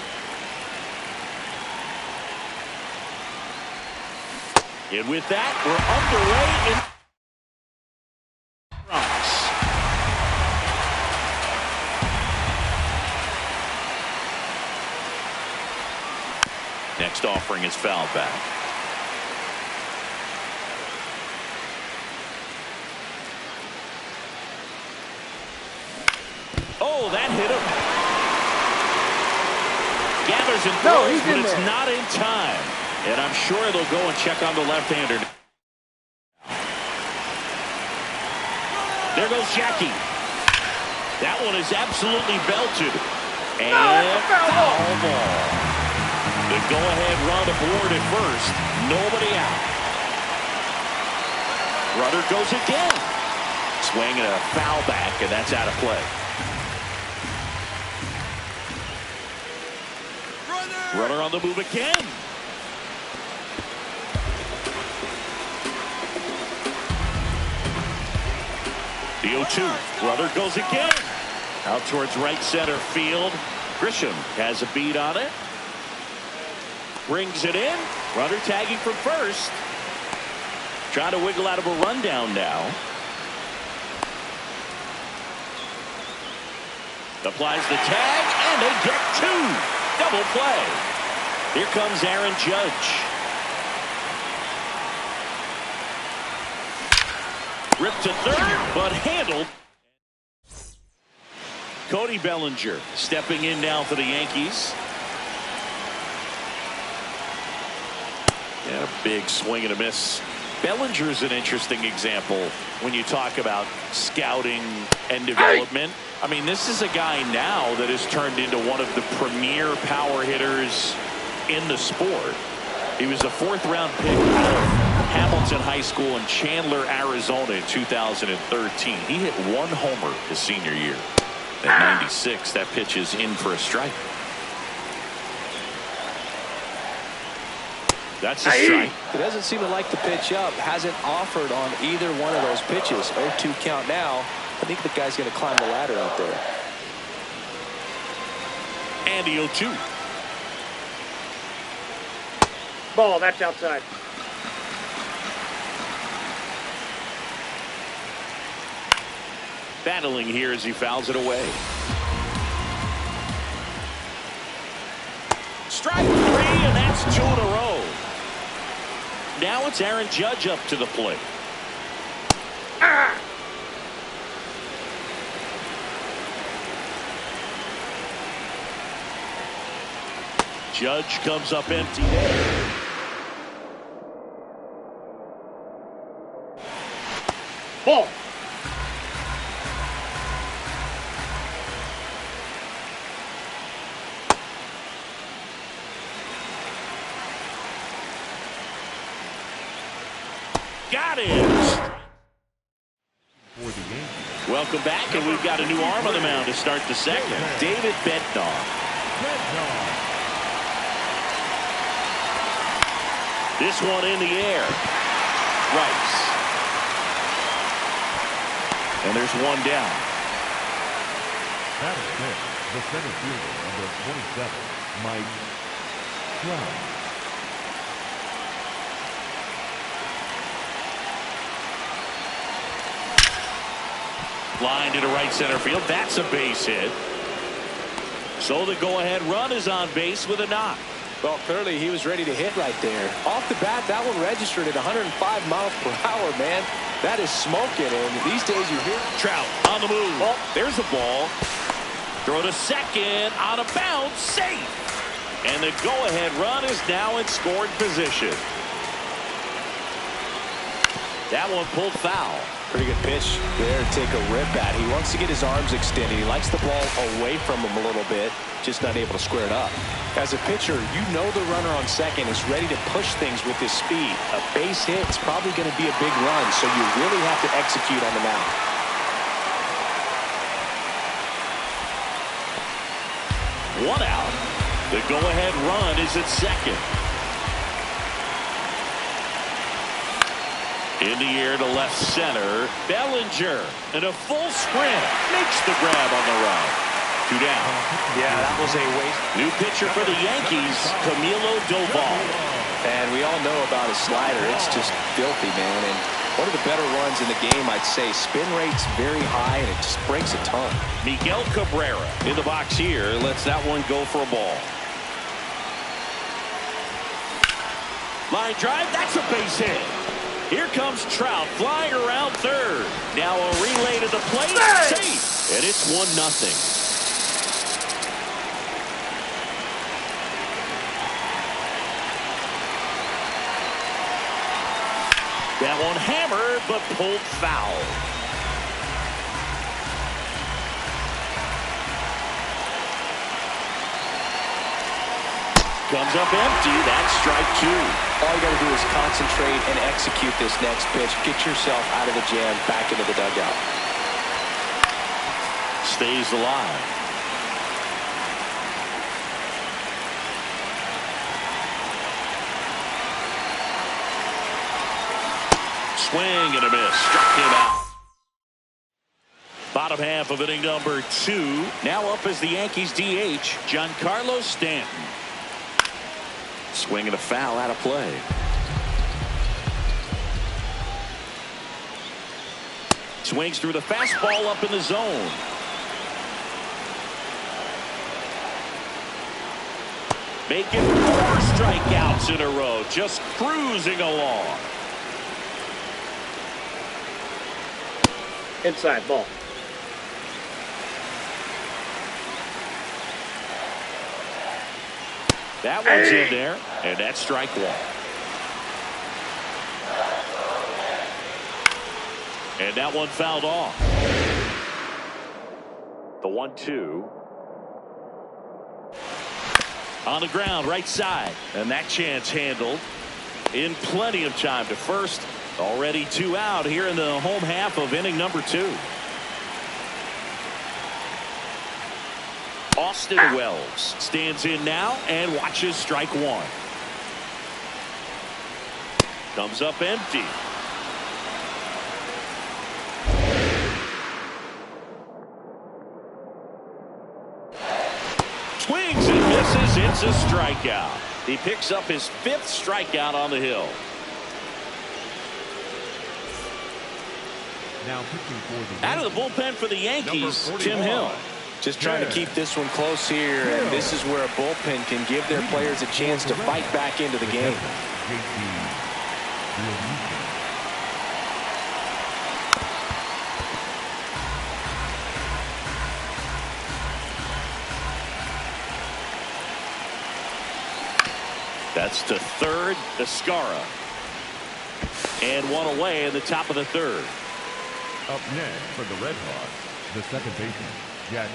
And with that, we're underway in Bronx. Next offering is foul back. Oh, that hit him. Gathers and throws, but it's not in time. And I'm sure they'll go and check on the left-hander. There goes Jackie. That one is absolutely belted. And foul ball. The go-ahead run aboard at first. Nobody out. Runner goes again. Swing and a foul back, and that's out of play. Runner on the move again. The 0-2. Runner goes again. Out towards right center field. Grisham has a beat on it. Brings it in. Runner tagging from first. Trying to wiggle out of a rundown now. Applies the tag, and they get two. Double play. Here comes Aaron Judge. Ripped to third, but handled. Cody Bellinger stepping in now for the Yankees. And a big swing and a miss. Bellinger's an interesting example when you talk about scouting and development. I mean, this is a guy now that has turned into one of the premier power hitters in the sport. He was a fourth-round pick out of Hamilton High School in Chandler, Arizona in 2013. He hit one homer his senior year. At 96, that pitch is in for a strike. That's a strike. He doesn't seem to like the pitch up. Hasn't offered on either one of those pitches. 0-2 count now. I think the guy's going to climb the ladder out there. And the 0-2. Ball, that's outside. Battling here as he fouls it away. Strike 3, and that's 2 in a row. Now it's Aaron Judge up to the plate. Judge comes up empty. Ball. Got it. Welcome back, and we've got a new arm on the mound to start the second. David Bednar. This one in the air. Rice. And there's one down. That is it. The center fielder, number 27, Mike Trout. Line into right center field. That's a base hit. So the go-ahead run is on base with a knock. Well, clearly he was ready to hit right there. Off the bat, that one registered at 105 miles per hour, man. That is smoking, and these days you hear Trout on the move. Oh, there's a ball. Throw to second on a bounce. Safe. And the go-ahead run is now in scoring position. That one pulled foul. Pretty good pitch there to take a rip at. He wants to get his arms extended. He likes the ball away from him a little bit, just not able to square it up. As a pitcher, you know the runner on second is ready to push things with his speed. A base hit is probably going to be a big run, so you really have to execute on the mound. One out. The go-ahead run is at second. In the air to left center. Bellinger in a full sprint. Makes the grab on the run. 2 down. Yeah, that was a waste. New pitcher for the Yankees, Camilo Doval. And we all know about his slider. It's just filthy, man. And one of the better runs in the game, I'd say. Spin rate's very high, and it just breaks a ton. Miguel Cabrera in the box here. Lets that one go for a ball. Line drive. That's a base hit. Here comes Trout flying around third. Now a relay to the plate. Safe. And it's 1-0. That one hammered, but pulled foul. Comes up empty. That's strike 2. All you got to do is concentrate and execute this next pitch. Get yourself out of the jam, back into the dugout. Stays alive. Swing and a miss. Struck him out. Bottom half of inning number 2. Now up as the Yankees DH, Giancarlo Stanton. Swing and a foul out of play. Swings through the fastball up in the zone. Making 4 strikeouts in a row. Just cruising along. Inside ball. That one's in there, and that's strike 1. And that one fouled off. The 1-2. On the ground, right side. And that chance handled in plenty of time to first. Already 2 out here in the home half of inning number 2. Austin Wells stands in now and watches strike 1. Comes up empty. Swings and misses. It's a strikeout. He picks up his 5th strikeout on the hill. Now pitching for the Out of the bullpen for the Yankees, Tim Hill. Just trying to keep this one close here, and this is where a bullpen can give their players a chance to fight back into the game. That's to third, Escara. And 1 away in the top of the 3rd. Up next for the Red Hawks, the second baseman, Jackie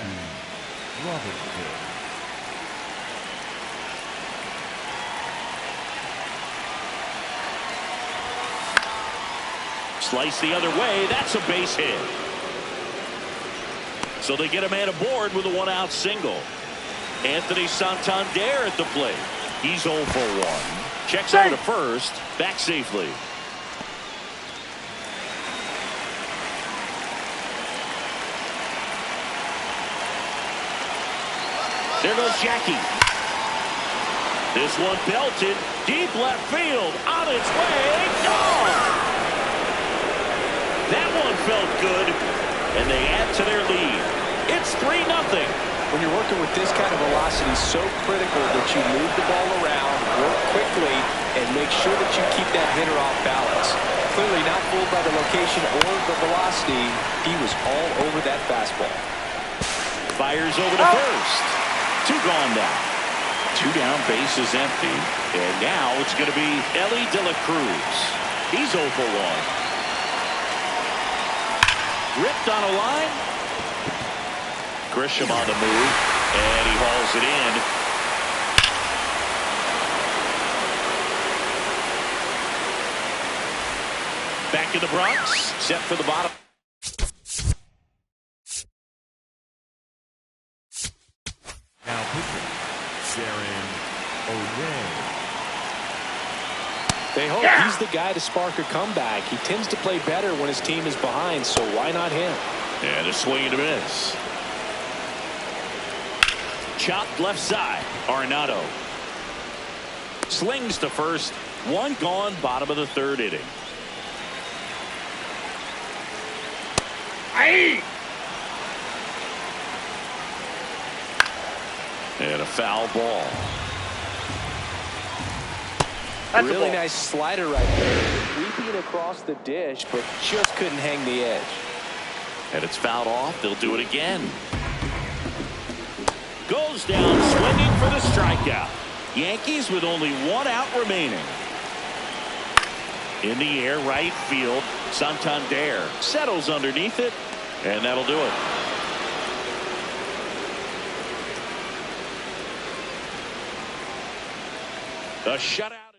Robinson. Slice the other way. That's a base hit. So they get a man aboard with a 1-out single. Anthony Santander at the plate. He's 0 for 1. Checks over to first. Back safely. There goes Jackie. This one belted. Deep left field. On its way. Gone. That one felt good. And they add to their lead. It's 3-0. When you're working with this kind of velocity, so critical that you move the ball around, work quickly, and make sure that you keep that hitter off balance. Clearly not fooled by the location or the velocity. He was all over that fastball. Fires over to first. 2 gone now. 2 down, base is empty. And now it's going to be Ellie De La Cruz. He's 0 for 1. Ripped on a line. Grisham on the move. And he hauls it in. Back in the Bronx. Set for the bottom. They hope he's the guy to spark a comeback. He tends to play better when his team is behind, so why not him? And a swing and a miss. Chopped left side. Arenado slings to first. One gone, bottom of the third inning. Aye. And a foul ball. That's a Really ball. nice slider right there. Sweeping across the dish, but just couldn't hang the edge. And it's fouled off. They'll do it again. Goes down swinging for the strikeout. Yankees with only one out remaining. In the air, right field. Santander settles underneath it, and that'll do it. The shutout.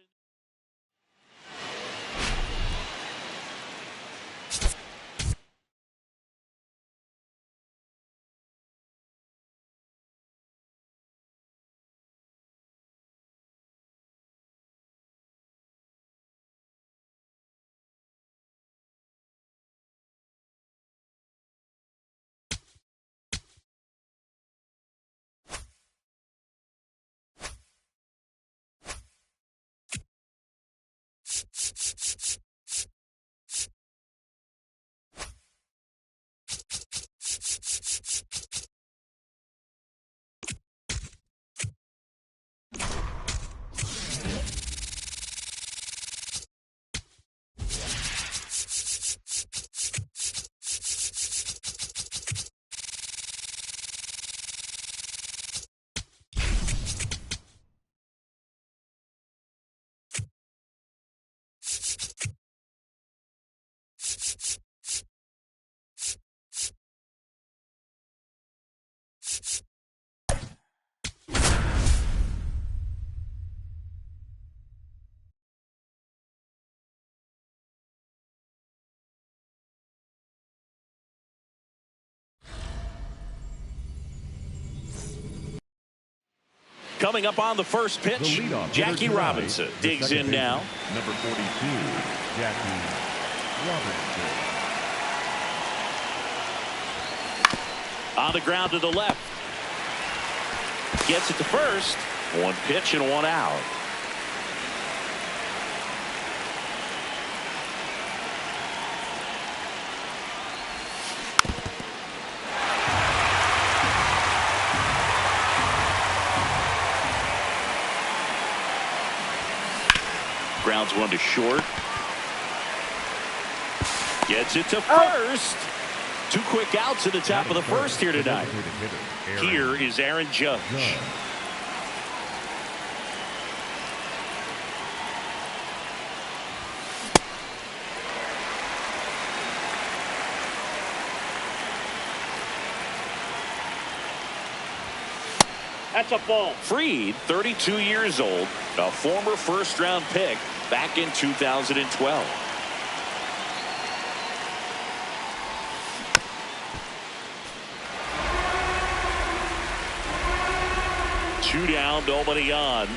Coming up on the first pitch, Jackie Robinson digs in now. Number 42, Jackie Robinson. On the ground to the left. Gets it to first. One pitch and one out. Grounds one to short. Gets it to first. Two quick outs at the top of the first here tonight. Here is Aaron Judge. That's a ball. Fried, 32 years old, a former first-round pick back in 2012. Two down, nobody on.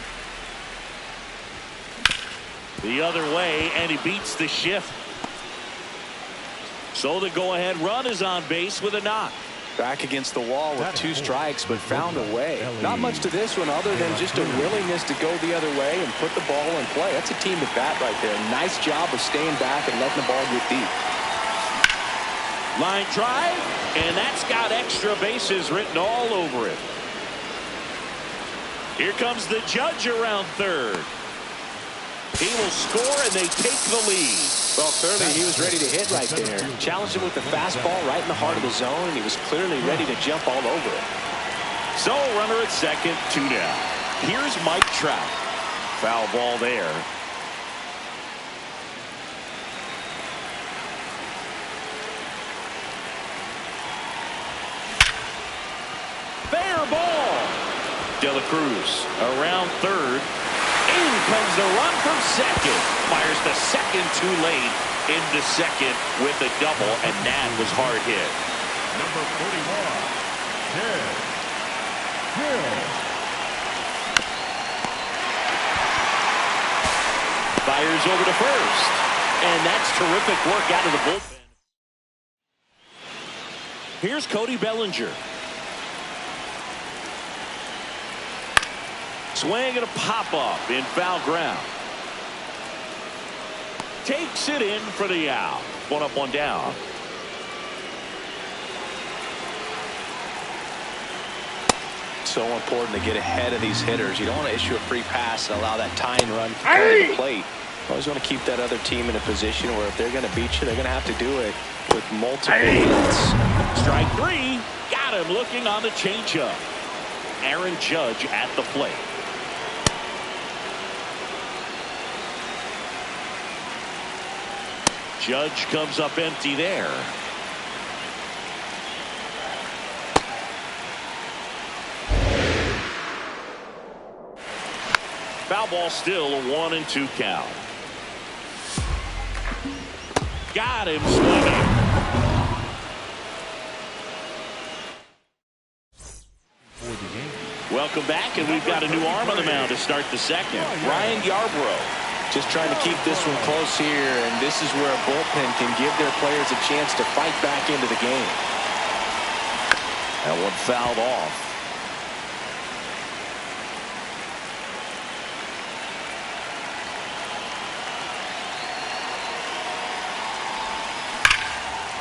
The other way, and he beats the shift. So the go-ahead run is on base with a knock. Back against the wall with two strikes, but found a way. Not much to this one other than just a willingness to go the other way and put the ball in play. That's a team at bat right there. Nice job of staying back and letting the ball get deep. Line drive, and that's got extra bases written all over it. Here comes the Judge around third. He will score, and they take the lead. Well, clearly he was ready to hit right there. Challenged him with the fastball right in the heart of the zone, and he was clearly ready to jump all over it. So, runner at second, two down. Here's Mike Trout. Foul ball there. Fair ball. De La Cruz around third. In comes the run from second. Fires the second too late into second with a double, and Nad was hard hit. Number 41, Hill. Fires over to first. And that's terrific work out of the bullpen. Here's Cody Bellinger. Swing and a pop-up in foul ground. Takes it in for the out. One up, one down. So important to get ahead of these hitters. You don't want to issue a free pass and allow that tying run to carry the plate. You always want to keep that other team in a position where if they're going to beat you, they're going to have to do it with multiple hits. Strike three. Got him looking on the changeup. Aaron Judge at the plate. Judge comes up empty there. Foul ball, still a 1-2 count. Got him swinging. Welcome back, and we've got a new arm on the mound to start the second. Ryan Yarbrough. Just trying to keep this one close here, and this is where a bullpen can give their players a chance to fight back into the game. That one fouled off.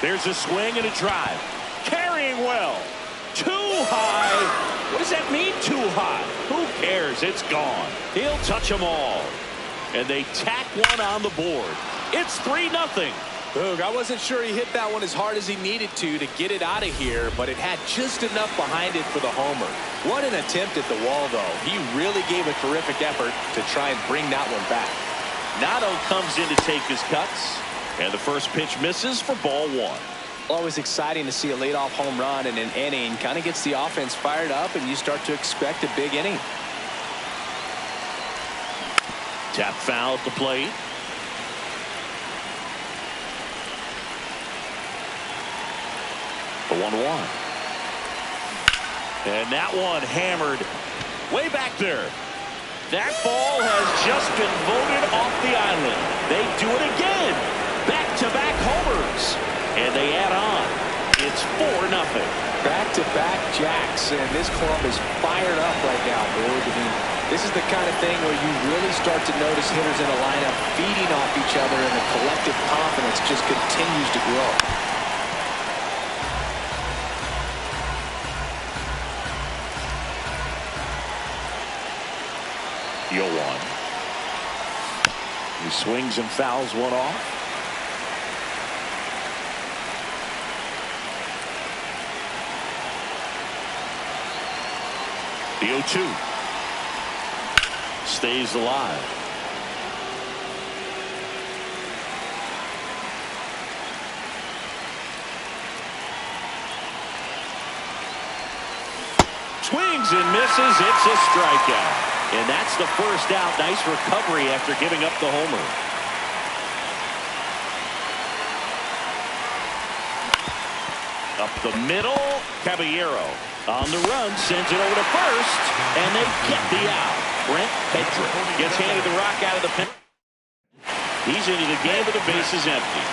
There's a swing and a drive. Carrying well. Too high. What does that mean, too high? Who cares? It's gone. He'll touch them all. And they tack one on the board. It's 3-0. Boog, I wasn't sure he hit that one as hard as he needed to get it out of here, but it had just enough behind it for the homer. What an attempt at the wall, though. He really gave a terrific effort to try and bring that one back. Nato comes in to take his cuts. And the first pitch misses for ball one. Always exciting to see a leadoff home run in an inning. Kind of gets the offense fired up, and you start to expect a big inning. Tap foul at the plate. The 1-1. And that one hammered way back there. That ball has just been voted off the island. They do it again. Back-to-back homers. And they add on. It's 4-0. Back-to-back jacks, and this club is fired up right now, boy. I mean, this is the kind of thing where you really start to notice hitters in a lineup feeding off each other, and the collective confidence just continues to grow. The 0-1. He swings and fouls one off. The 0-2 stays alive. Swings and misses. It's a strikeout. And that's the first out. Nice recovery after giving up the homer. Up the middle, Caballero. On the run, sends it over to first, and they get the out. Brent Pedrick gets handed the rock out of the pen. He's into the game with the bases empty.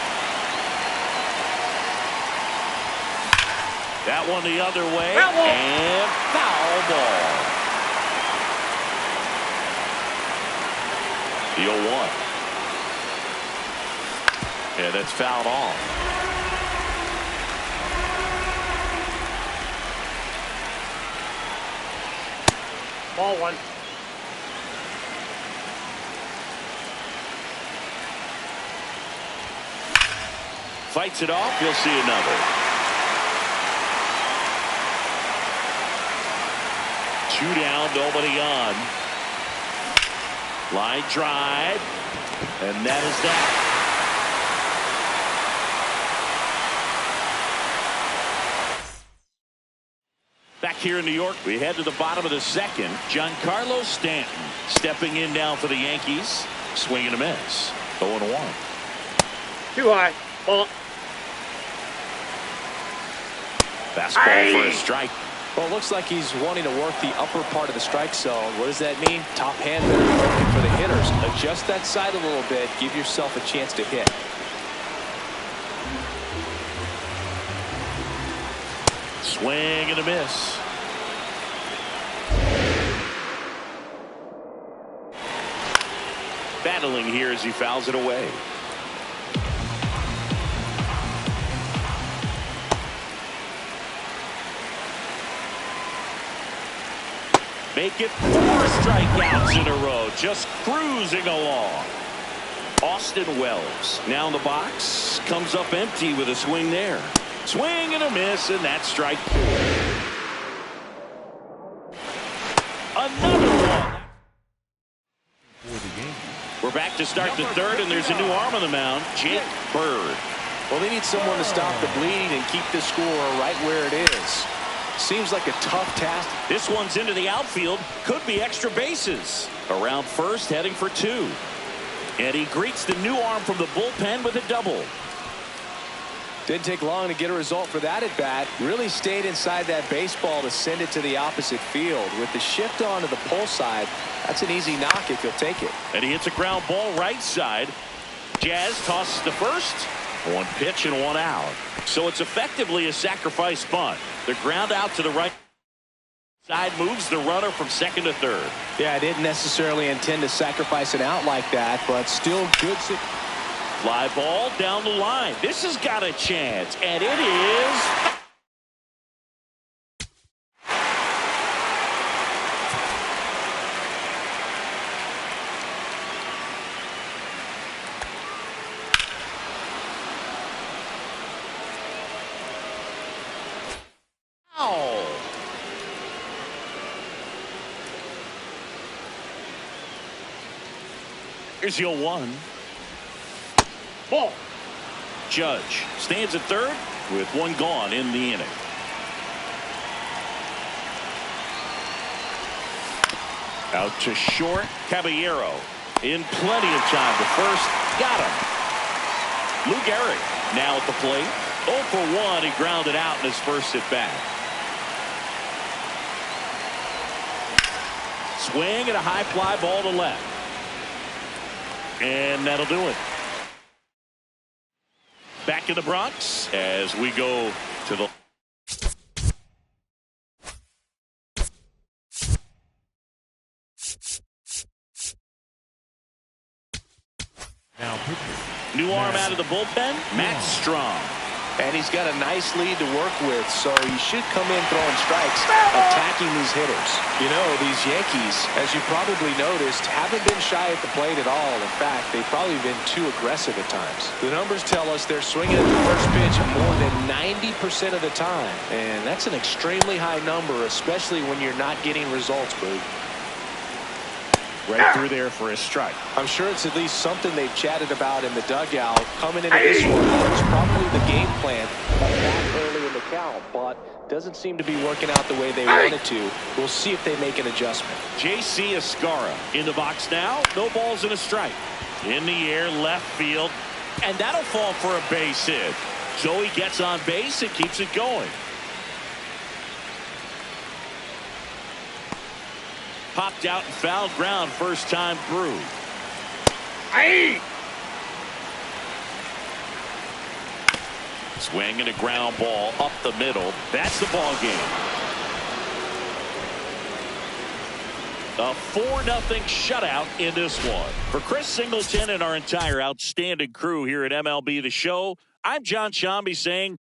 That one the other way, and foul ball. The 0-1. Yeah, that's fouled off. Ball one. Fights it off. You'll see another. 2 down, nobody on. Line drive. And that is that. Back here in New York, we head to the bottom of the second. Giancarlo Stanton stepping in now for the Yankees. Swing and a miss. 0-1. Too high. Ball. Fastball for a strike. Well, it looks like he's wanting to work the upper part of the strike zone. What does that mean? Top hand better be working for the hitters. Adjust that side a little bit. Give yourself a chance to hit. Swing and a miss. Battling here as he fouls it away. Make it 4 strikeouts in a row. Just cruising along. Austin Wells now in the box. Comes up empty with a swing there. Swing and a miss, and that's strike 4. Another one. We're back to start the third, and there's a new arm on the mound, Jake Bird. Well, they need someone to stop the bleeding and keep the score right where it is. Seems like a tough task. This one's into the outfield. Could be extra bases. Around first, heading for 2. And he greets the new arm from the bullpen with a double. Didn't take long to get a result for that at bat. Really stayed inside that baseball to send it to the opposite field. With the shift onto the pull side, that's an easy knock if you'll take it. And he hits a ground ball right side. Jazz tosses to first. 1 pitch and 1 out. So it's effectively a sacrifice bunt. The ground out to the right side moves the runner from second to third. Yeah, I didn't necessarily intend to sacrifice an out like that, but still good. Fly ball down the line. This has got a chance, and it is. Here's your 1. Ball. Judge stands at third with 1 gone in the inning. Out to short. Caballero in plenty of time to first. Got him. Lou Gehrig now at the plate. 0 for 1. He grounded out in his first at bat. Swing and a high fly ball to left. And that'll do it. Back in the Bronx as we go to the. Now pitcher. New arm out of the bullpen, Matt Strong. And he's got a nice lead to work with, so he should come in throwing strikes, attacking these hitters. You know, these Yankees, as you probably noticed, haven't been shy at the plate at all. In fact, they've probably been too aggressive at times. The numbers tell us they're swinging at the first pitch more than 90% of the time. And that's an extremely high number, especially when you're not getting results, Boog. Right through there for a strike. I'm sure it's at least something they've chatted about in the dugout. Coming into this one, that was probably the game plan back early in the count, but doesn't seem to be working out the way they wanted to. We'll see if they make an adjustment. J.C. Escarra in the box now. No balls and a strike. In the air, left field. And that'll fall for a base hit. So he gets on base and keeps it going. Popped out and fouled ground first time through. Swing and a ground ball up the middle. That's the ball game. A 4-0 shutout in this one. For Chris Singleton and our entire outstanding crew here at MLB The Show, I'm John Shambi saying